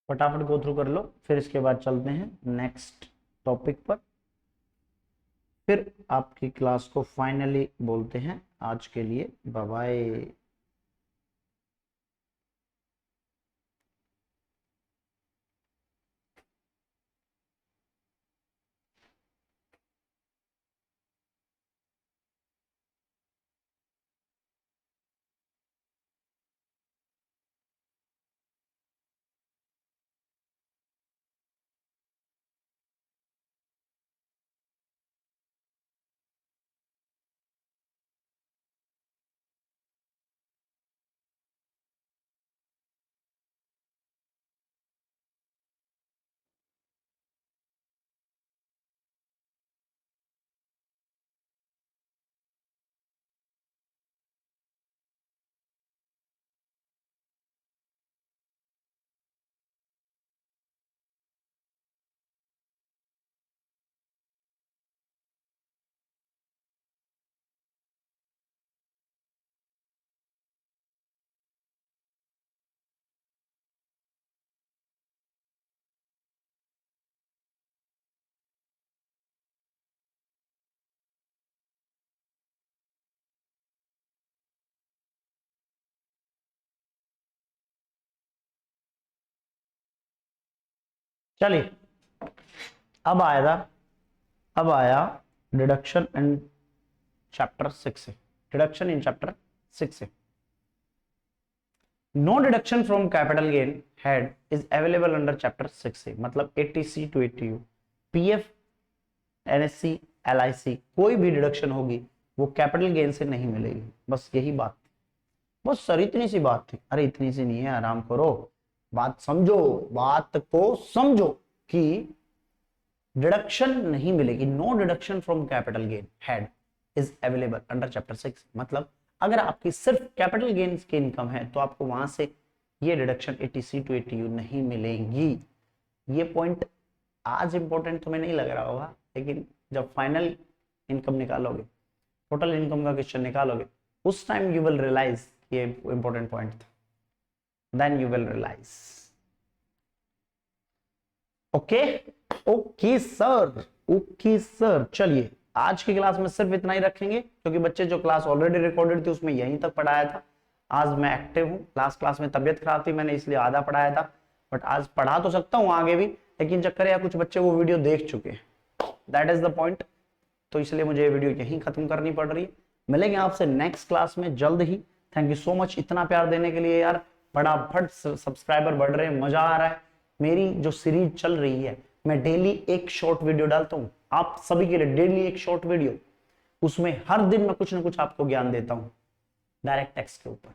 फटाफट गो थ्रू कर लो, फिर इसके बाद चलते हैं नेक्स्ट टॉपिक पर। फिर आपकी क्लास को फाइनली बोलते हैं आज के लिए बाय बाय। चलिए, अब आया, अब आया डिडक्शन एंड चैप्टर 6 से, डिडक्शन इन चैप्टर 6 से। No deduction from capital gain head is available under chapter 6 से, मतलब 80C to 80U, PF, NSC, LIC, कोई भी डिडक्शन होगी वो कैपिटल गेन से नहीं मिलेगी। बस यही बात थी, बस सर इतनी सी बात थी। अरे इतनी सी नहीं है, आराम करो, बात समझो, बात को समझो कि डिडक्शन नहीं मिलेगी। No deduction from capital gain head is available under chapter 6, मतलब अगर आपकी सिर्फ कैपिटल गेन्स की इनकम है तो आपको वहां से ये डिडक्शन 80C to 80U नहीं मिलेगी। ये पॉइंट आज इंपॉर्टेंट तुम्हें नहीं लग रहा होगा, लेकिन जब फाइनल इनकम निकालोगे, टोटल इनकम का क्वेश्चन निकालोगे, उस टाइम यू विल रियलाइज ये इंपॉर्टेंट पॉइंट था, then you will realise. Okay okay sir, okay sir. चलिए आज की क्लास में सिर्फ इतना ही रखेंगे, क्योंकि बच्चे जो क्लास ऑलरेडी रिकॉर्डेड थी उसमें यहीं तक पढ़ाया था। आज मैं एक्टिव हूँ, लास्ट क्लास में तबियत खराब थी, मैंने इसलिए आधा पढ़ाया था, बट आज पढ़ा तो सकता हूँ आगे भी, लेकिन चक्कर या कुछ बच्चे वो वीडियो देख चुके हैं, दैट इज द पॉइंट। तो इसलिए मुझे ये वीडियो यहीं खत्म करनी पड़ रही है। मिलेंगे आपसे नेक्स्ट क्लास में जल्द ही। थैंक यू सो मच इतना प्यार देने के लिए यार, फटाफट सब्सक्राइबर बढ़ रहे हैं, मजा आ रहा है। मेरी जो सीरीज चल रही है, मैं डेली एक शॉर्ट वीडियो डालता हूँ आप सभी के लिए, डेली एक शॉर्ट वीडियो, उसमें हर दिन मैं कुछ ना कुछ आपको ज्ञान देता हूँ डायरेक्ट टेक्स्ट के ऊपर।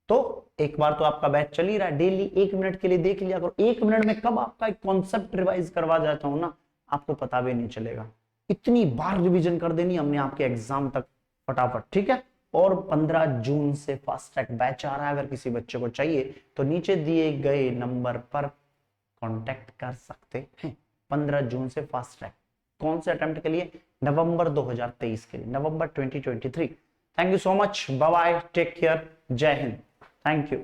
तो एक बार तो आपका बैच चल ही रहा है, डेली 1 मिनट के लिए देख लिया करो। 1 मिनट में कब आपका एक कॉन्सेप्ट रिवाइज करवा जाता हूं ना, आपको पता भी नहीं चलेगा। इतनी बार रिवीजन कर देनी हमने आपके एग्जाम तक फटाफट, ठीक है। और 15 जून से फास्ट ट्रैक बैच आ रहा है, अगर किसी बच्चे को चाहिए तो नीचे दिए गए नंबर पर कांटेक्ट कर सकते हैं। 15 जून से फास्ट ट्रैक, कौन से अटेम्प्ट के लिए? नवंबर 2023 के लिए, नवंबर 2023। Thank you so much, bye bye, take care, जय हिंद, थैंक यू।